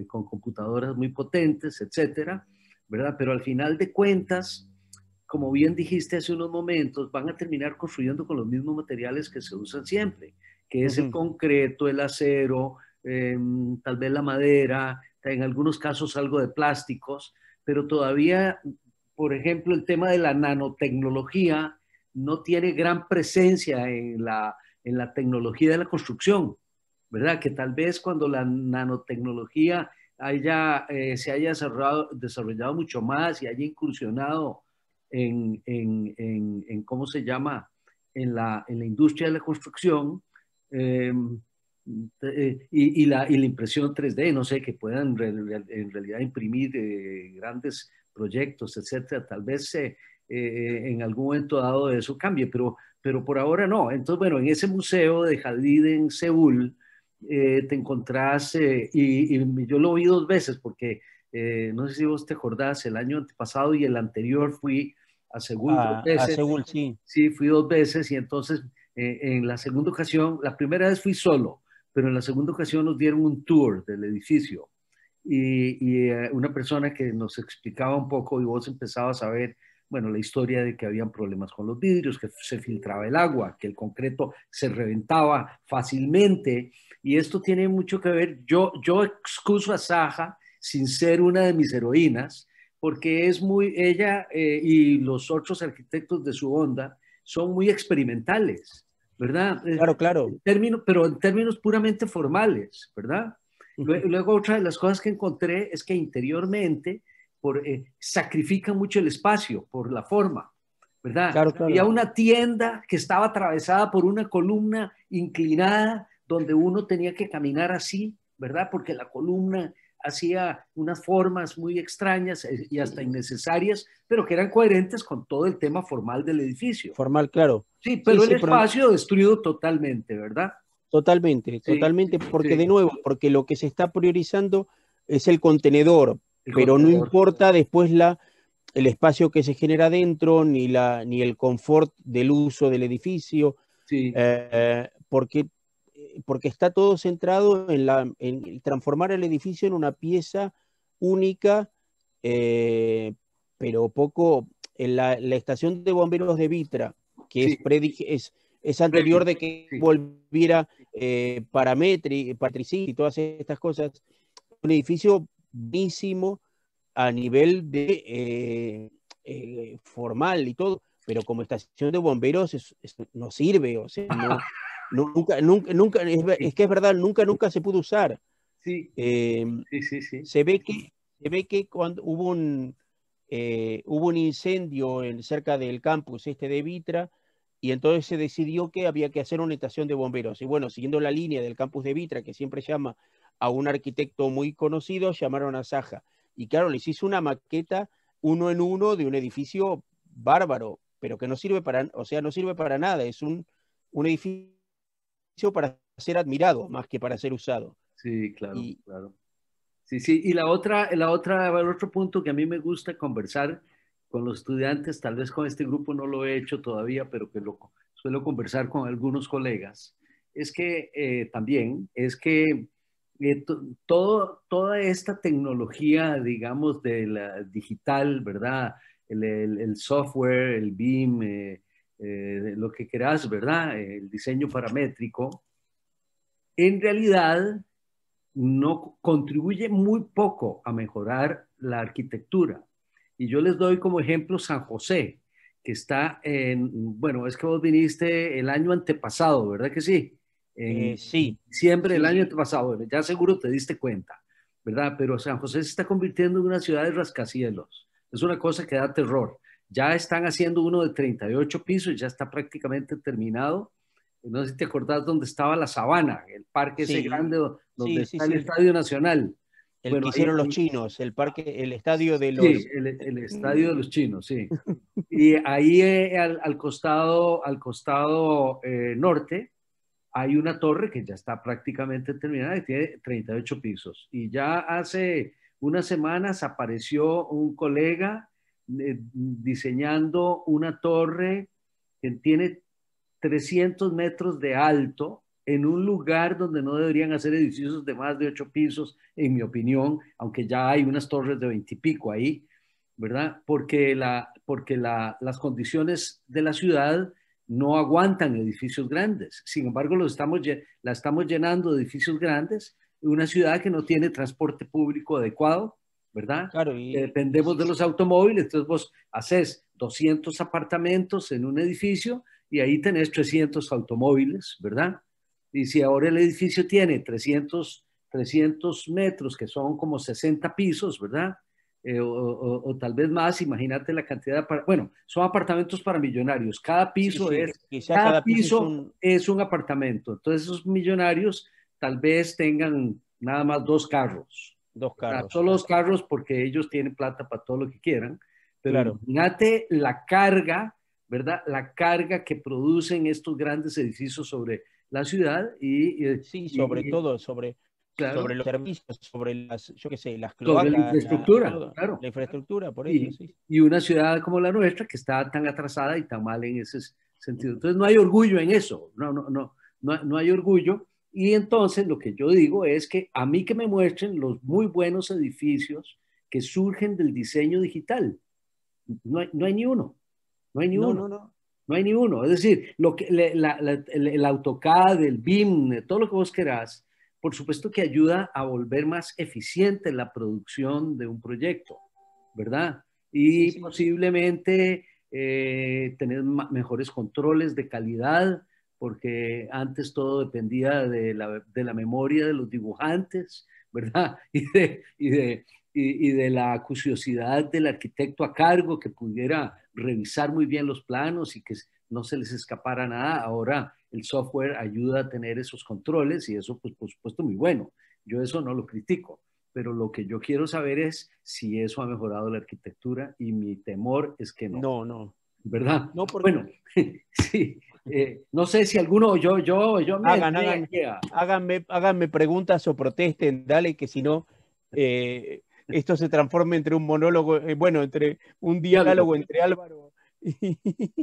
con computadoras muy potentes, etcétera, ¿verdad? Pero al final de cuentas, como bien dijiste hace unos momentos, van a terminar construyendo con los mismos materiales que se usan siempre, que es el concreto, el acero, tal vez la madera, en algunos casos algo de plásticos, pero todavía, por ejemplo, el tema de la nanotecnología no tiene gran presencia en la tecnología de la construcción, ¿verdad? Que tal vez cuando la nanotecnología se haya desarrollado mucho más y haya incursionado ¿cómo se llama? En la industria de la construcción, eh, y la impresión 3D, no sé, que puedan en realidad imprimir grandes proyectos, etcétera. Tal vez en algún momento dado eso cambie, pero por ahora no. Entonces, bueno, en ese museo de Hadid en Seúl, te encontrás, y yo lo vi dos veces, porque no sé si vos te acordás, el año antepasado y el anterior fui a Seúl dos A veces. Seúl, sí. Sí, fui dos veces y entonces en la segunda ocasión, la primera vez fui solo, pero en la segunda ocasión nos dieron un tour del edificio y una persona que nos explicaba un poco y vos empezabas a ver, bueno, la historia de que habían problemas con los vidrios, que se filtraba el agua, que el concreto se reventaba fácilmente, y esto tiene mucho que ver. Yo excuso a Zaha sin ser una de mis heroínas, porque es muy, ella y los otros arquitectos de su onda son muy experimentales, ¿verdad? Claro, claro. Pero en términos puramente formales, ¿verdad? Luego otra de las cosas que encontré es que interiormente sacrifican mucho el espacio por la forma, ¿verdad? Claro, Había claro. una tienda que estaba atravesada por una columna inclinada donde uno tenía que caminar así, ¿verdad? Porque la columna hacía unas formas muy extrañas y hasta innecesarias, pero que eran coherentes con todo el tema formal del edificio. Formal, claro. Sí, Sí, pero el sí, pero espacio destruido totalmente, ¿verdad? totalmente, Sí, totalmente, porque de sí, nuevo, porque lo que se está priorizando es el contenedor, el pero no contenedor. importa después el espacio que se genera dentro, ni el confort del uso del edificio, Sí, porque está todo centrado en transformar el edificio en una pieza única, eh, pero poco, en la estación de bomberos de Vitra, que sí, es anterior de que sí, volviera Patricity y todas estas cosas, un edificio buenísimo a nivel de formal y todo, pero como estación de bomberos no sirve, o sea, nunca, es que es verdad, nunca se pudo usar. sí, Eh, sí, sí, sí, se ve que cuando hubo un incendio cerca del campus este de Vitra, y entonces se decidió que había que hacer una estación de bomberos. Y bueno, siguiendo la línea del campus de Vitra, que siempre llama a un arquitecto muy conocido, llamaron a Zaha. Y claro, les hizo una maqueta uno en uno de un edificio bárbaro, pero que no sirve para, o sea, no sirve para nada. Es un edificio para ser admirado más que para ser usado. sí, claro, Y claro. Sí, sí, y el otro punto que a mí me gusta conversar con los estudiantes, tal vez con este grupo no lo he hecho todavía, pero que lo suelo conversar con algunos colegas, es que también, es que toda esta tecnología, digamos, de la digital, ¿verdad? El software, el BIM, lo que quieras, ¿verdad? El diseño paramétrico, en realidad no contribuye muy poco a mejorar la arquitectura. Y yo les doy como ejemplo San José, que está bueno, es que vos viniste el año antepasado, ¿verdad que sí? En Sí, diciembre del sí, año sí. antepasado, bueno, ya seguro te diste cuenta, ¿verdad? Pero San José se está convirtiendo en una ciudad de rascacielos. Es una cosa que da terror. Ya están haciendo uno de 38 pisos, ya está prácticamente terminado. No sé si te acordás dónde estaba la Sabana, el parque ese Sí, grande donde sí, sí, está el sí. Estadio Nacional. El que Bueno, hicieron los chinos, el parque, el estadio de sí, los... el Estadio de los Chinos, sí. Y ahí al costado norte hay una torre que ya está prácticamente terminada y tiene 38 pisos. Y ya hace unas semanas apareció un colega diseñando una torre que tiene 300 metros de alto en un lugar donde no deberían hacer edificios de más de 8 pisos, en mi opinión, aunque ya hay unas torres de 20 y pico ahí, ¿verdad? Las condiciones de la ciudad no aguantan edificios grandes. Sin embargo, la estamos llenando de edificios grandes, una ciudad que no tiene transporte público adecuado, ¿verdad? Claro, Dependemos de los automóviles, entonces vos haces 200 apartamentos en un edificio y ahí tenés 300 automóviles, ¿verdad? Y si ahora el edificio tiene 300 metros, que son como 60 pisos, ¿verdad? O tal vez más, imagínate la cantidad de, bueno, son apartamentos para millonarios. sí, sí, quizá Cada cada piso piso es un apartamento. Entonces esos millonarios tal vez tengan nada más dos carros. dos ¿Verdad? carros, Solo dos carros porque ellos tienen plata para todo lo que quieran. Pero claro. imagínate la carga, ¿verdad? La carga que producen estos grandes edificios sobre la ciudad Sí, sobre todo, claro, sobre los servicios, sobre las, yo qué sé, las sobre la cloacas, infraestructura, todo, claro. la infraestructura, por eso, Y, sí. y una ciudad como la nuestra que está tan atrasada y tan mal en ese sentido. Entonces no hay orgullo en eso, no hay orgullo. Y entonces lo que yo digo es que a mí que me muestren los muy buenos edificios que surgen del diseño digital. No hay ni uno, no hay ni No, uno. no, no. No hay ni uno. Es decir, el AutoCAD, el BIM, todo lo que vos querás, por supuesto que ayuda a volver más eficiente la producción de un proyecto, ¿verdad? Sí, Y sí. posiblemente tener mejores controles de calidad, porque antes todo dependía de la memoria de los dibujantes, ¿verdad? Y de la acuciosidad del arquitecto a cargo que pudiera revisar muy bien los planos y que no se les escapara nada. Ahora el software ayuda a tener esos controles y eso, pues, por supuesto, muy bueno. Yo eso no lo critico, pero lo que yo quiero saber es si eso ha mejorado la arquitectura y mi temor es que no, No, no. ¿verdad? No, porque Bueno, sí, no sé si alguno, yo me hagan, entré hagan, aquí háganme preguntas o protesten, dale, que si no, esto se transforma entre un monólogo, bueno, entre un diálogo. diálogo entre Álvaro y...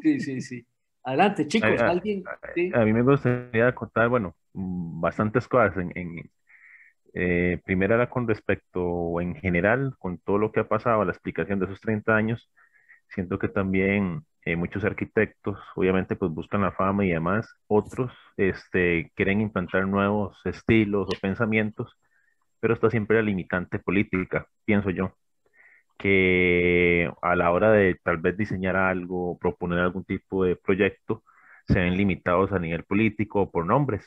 Sí, sí, sí. Adelante, A, chicos, a- alguien, sí. a mí me gustaría contar, bueno, bastantes cosas. Primera era con respecto, en general, con todo lo que ha pasado, la explicación de esos 30 años. Siento que también muchos arquitectos, obviamente, pues buscan la fama y demás. Otros, quieren implantar nuevos estilos o pensamientos, pero está siempre la limitante política, pienso yo, que a la hora de tal vez diseñar algo, proponer algún tipo de proyecto, se ven limitados a nivel político por nombres.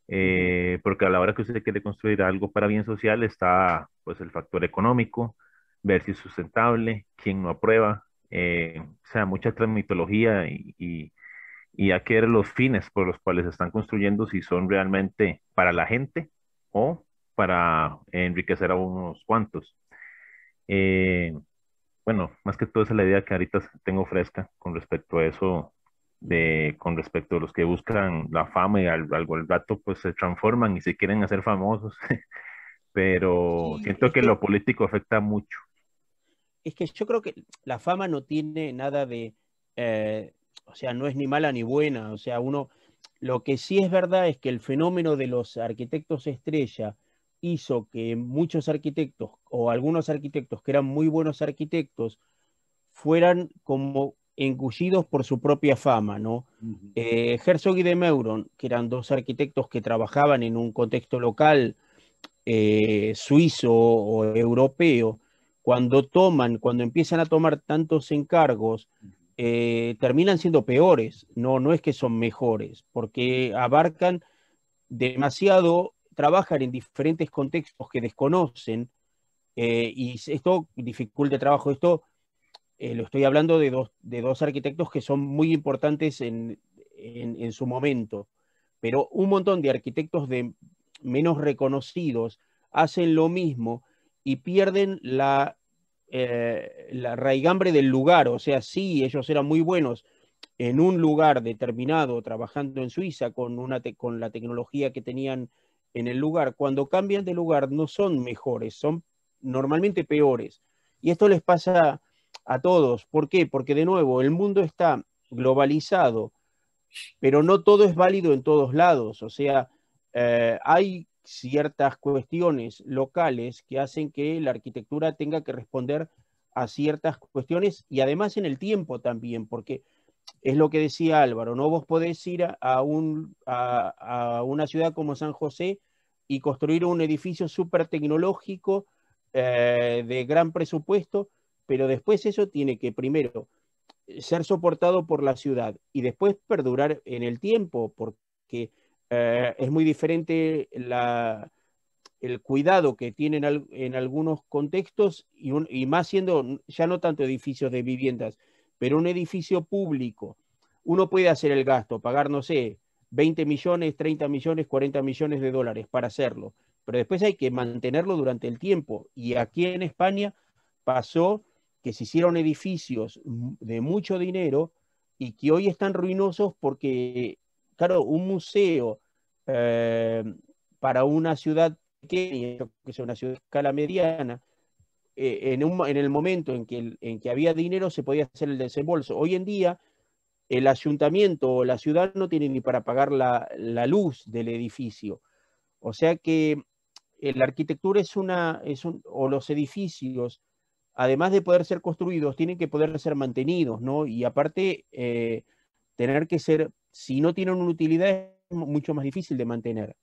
Porque a la hora que usted quiere construir algo para bien social está pues el factor económico, ver si es sustentable, quién no aprueba, o sea, mucha mitología y hay que ver los fines por los cuales se están construyendo, si son realmente para la gente o para enriquecer a unos cuantos. Eh, bueno, más que todo esa es la idea que ahorita tengo fresca con respecto a eso, con respecto a los que buscan la fama y al rato pues se transforman y se quieren hacer famosos, pero Sí, siento que lo político afecta mucho. es que yo creo que la fama no tiene nada de, o sea, no es ni mala ni buena, o sea, lo que sí es verdad es que el fenómeno de los arquitectos estrella hizo que muchos arquitectos o algunos arquitectos que eran muy buenos arquitectos fueran como engullidos por su propia fama, ¿no? Ujú. Herzog y de Meuron, que eran dos arquitectos que trabajaban en un contexto local suizo o europeo, cuando empiezan a tomar tantos encargos, terminan siendo peores, no, no es que son mejores, porque abarcan demasiado, trabajan en diferentes contextos que desconocen, y esto dificulta el trabajo. Esto lo estoy hablando de dos arquitectos que son muy importantes en su momento, pero un montón de arquitectos menos reconocidos hacen lo mismo y pierden la raigambre del lugar. O sea, sí, ellos eran muy buenos en un lugar determinado, trabajando en Suiza con la tecnología que tenían en el lugar. Cuando cambian de lugar no son mejores, son normalmente peores. Y esto les pasa a todos. ¿Por qué? Porque de nuevo, el mundo está globalizado, pero no todo es válido en todos lados. O sea, hay ciertas cuestiones locales que hacen que la arquitectura tenga que responder a ciertas cuestiones y además en el tiempo también, porque es lo que decía Álvaro, ¿no? Vos podés ir a una ciudad como San José y construir un edificio súper tecnológico de gran presupuesto, pero después eso tiene que primero ser soportado por la ciudad y después perdurar en el tiempo, porque es muy diferente el cuidado que tienen en algunos contextos y más siendo ya no tanto edificios de viviendas, pero un edificio público. Uno puede hacer el gasto, pagar, no sé, 20 millones, 30 millones, 40 millones de dólares para hacerlo, pero después hay que mantenerlo durante el tiempo. Y aquí en España pasó que se hicieron edificios de mucho dinero y que hoy están ruinosos porque, claro, un museo eh, para una ciudad pequeña, que sea una ciudad de escala mediana, en el momento en que había dinero se podía hacer el desembolso. Hoy en día el ayuntamiento o la ciudad no tiene ni para pagar la luz del edificio. O sea que la arquitectura o los edificios, además de poder ser construidos, tienen que poder ser mantenidos, ¿no? Y aparte, tener que ser, si no tienen una utilidad, es mucho más difícil de mantener.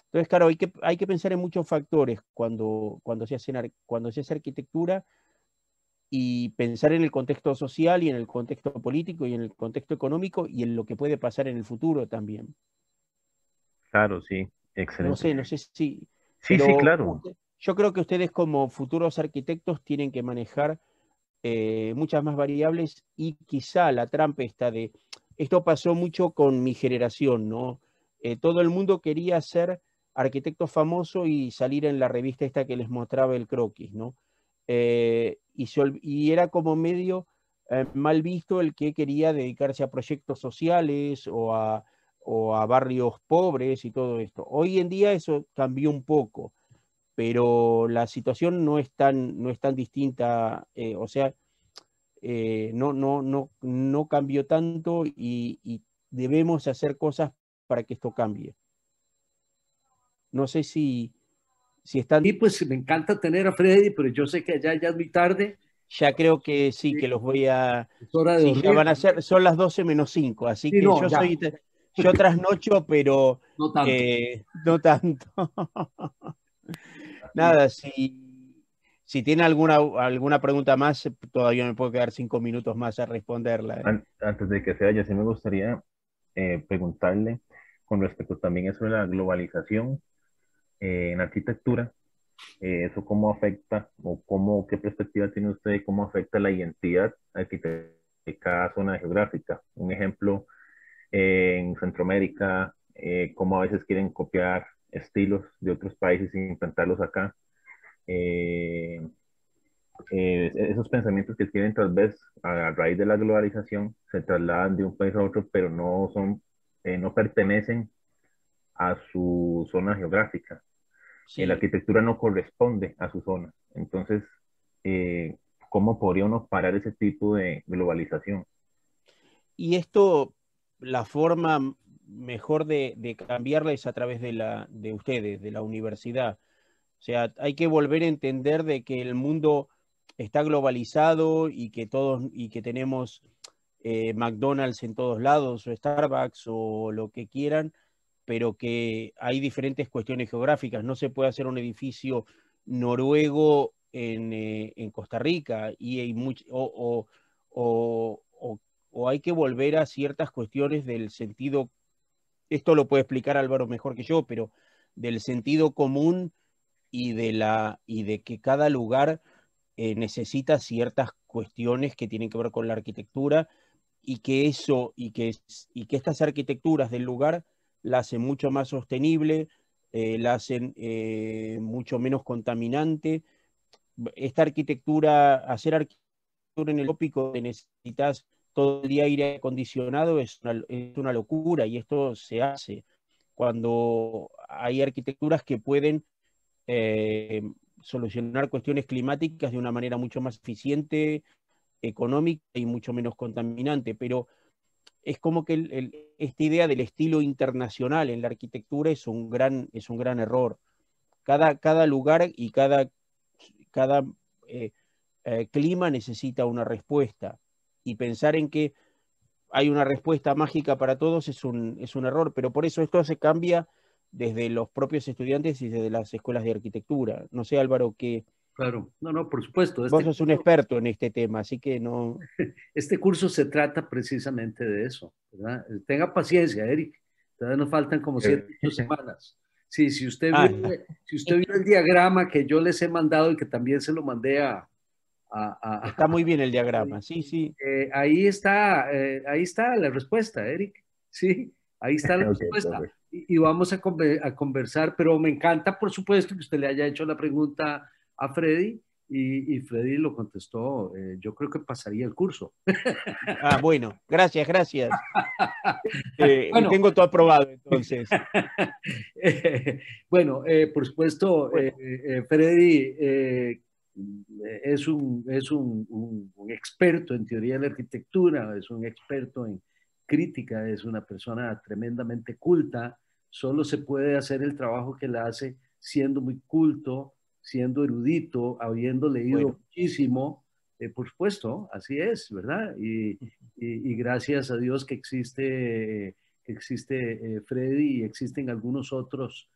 Entonces, claro, hay que pensar en muchos factores cuando se hace arquitectura y pensar en el contexto social y en el contexto político y en el contexto económico y en lo que puede pasar en el futuro también. Claro, sí, excelente. No sé si, Sí, sí, pero claro. yo creo que ustedes como futuros arquitectos tienen que manejar muchas más variables y quizá la trampa está esto pasó mucho con mi generación, ¿no? Todo el mundo quería ser arquitecto famoso y salir en la revista esta que les mostraba el croquis, ¿no? Y era como medio mal visto el que quería dedicarse a proyectos sociales o a barrios pobres y todo esto. Hoy en día eso cambió un poco, pero la situación no es tan distinta, o sea, no cambió tanto y debemos hacer cosas para que esto cambie. No sé si Y están, pues me encanta tener a Freddy, pero yo sé que allá ya es muy tarde, ya creo que sí, que los voy a, es hora de sí, ya dormir. van a ser, son las 12 menos 5, así Sí, que no, ya, yo trasnocho, pero no tanto. no tanto. Nada, si tiene alguna pregunta más, todavía me puedo quedar 5 minutos más a responderla. Antes de que se vaya, sí me gustaría preguntarle con respecto también a eso de la globalización en arquitectura, eso cómo afecta o qué perspectiva tiene usted de cómo afecta la identidad arquitectónica de cada zona geográfica. Un ejemplo, en Centroamérica, cómo a veces quieren copiar estilos de otros países e implantarlos acá. Eh, Esos pensamientos que tienen tal vez a raíz de la globalización se trasladan de un país a otro, pero no son, no pertenecen a su zona geográfica. La Sí, arquitectura no corresponde a su zona. Entonces, eh, cómo podría uno parar ese tipo de globalización. Y esto, la forma mejor de cambiarla es a través de ustedes, de la universidad. O sea, hay que volver a entender de que el mundo está globalizado y que tenemos McDonald's en todos lados, o Starbucks, o lo que quieran, pero que hay diferentes cuestiones geográficas. No se puede hacer un edificio noruego en Costa Rica, y hay o, o, o hay que volver a ciertas cuestiones del sentido, esto lo puede explicar Álvaro mejor que yo, pero del sentido común y de que cada lugar necesita ciertas cuestiones que tienen que ver con la arquitectura, y que y que estas arquitecturas del lugar la hacen mucho más sostenible, la hacen mucho menos contaminante. Esta arquitectura, hacer arquitectura en el tópico que necesitas todo el día aire acondicionado es una locura, y esto se hace cuando hay arquitecturas que pueden eh, solucionar cuestiones climáticas de una manera mucho más eficiente, económica y mucho menos contaminante. Pero es como que esta idea del estilo internacional en la arquitectura es un gran error. Cada lugar y cada eh, clima necesita una respuesta, y pensar en que hay una respuesta mágica para todos es un error, pero por eso esto se cambia desde los propios estudiantes y desde las escuelas de arquitectura. No sé, Álvaro, que Claro, no, no, por supuesto. vos sos un experto en este tema, así que no... Este curso se trata precisamente de eso, ¿verdad? Tenga paciencia, Eric. Todavía nos faltan como 7 o 8 semanas. Sí, Ah, si usted vio el diagrama que yo les he mandado y que también se lo mandé está muy bien el diagrama, sí, sí. ahí está la respuesta, Eric. Sí, ahí está la Ok, respuesta. perfecto. Y vamos a conversar, pero me encanta, por supuesto, que usted le haya hecho la pregunta a Freddy, y Freddy lo contestó. Yo creo que pasaría el curso. Ah, bueno, gracias, gracias. Bueno, Tengo todo aprobado, entonces. bueno, por supuesto, Bueno, Freddy es un experto en teoría de la arquitectura, es un experto en crítica, es una persona tremendamente culta. Solo se puede hacer el trabajo que él hace siendo muy culto, siendo erudito, habiendo leído bueno, muchísimo. Por supuesto, así es, ¿verdad? Y gracias a Dios que existe Freddy, y existen algunos otros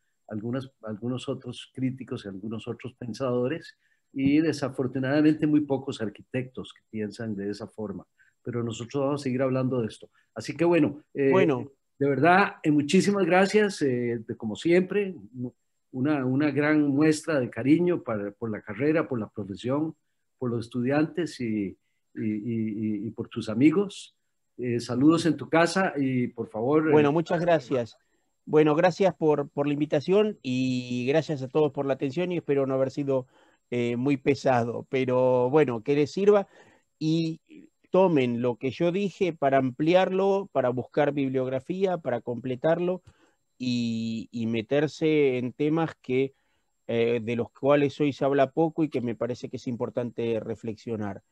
críticos y algunos otros pensadores, y desafortunadamente muy pocos arquitectos que piensan de esa forma. Pero nosotros vamos a seguir hablando de esto. Así que bueno, bueno, de verdad, muchísimas gracias, como siempre, una gran muestra de cariño por la carrera, por la profesión, por los estudiantes y por tus amigos. Saludos en tu casa y por favor, bueno, muchas gracias. Bueno, gracias por la invitación, y gracias a todos por la atención, y espero no haber sido muy pesado, pero bueno, que les sirva, y tomen lo que yo dije para ampliarlo, para buscar bibliografía, para completarlo, y meterse en temas de los cuales hoy se habla poco y que me parece que es importante reflexionar.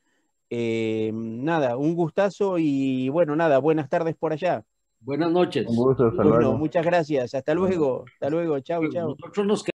Nada, un gustazo, y bueno, nada, buenas tardes por allá. buenas Un noches. gusto, hasta Bueno, luego. muchas gracias. Hasta Bueno. luego. Hasta luego. Chau, chau. Nosotros nos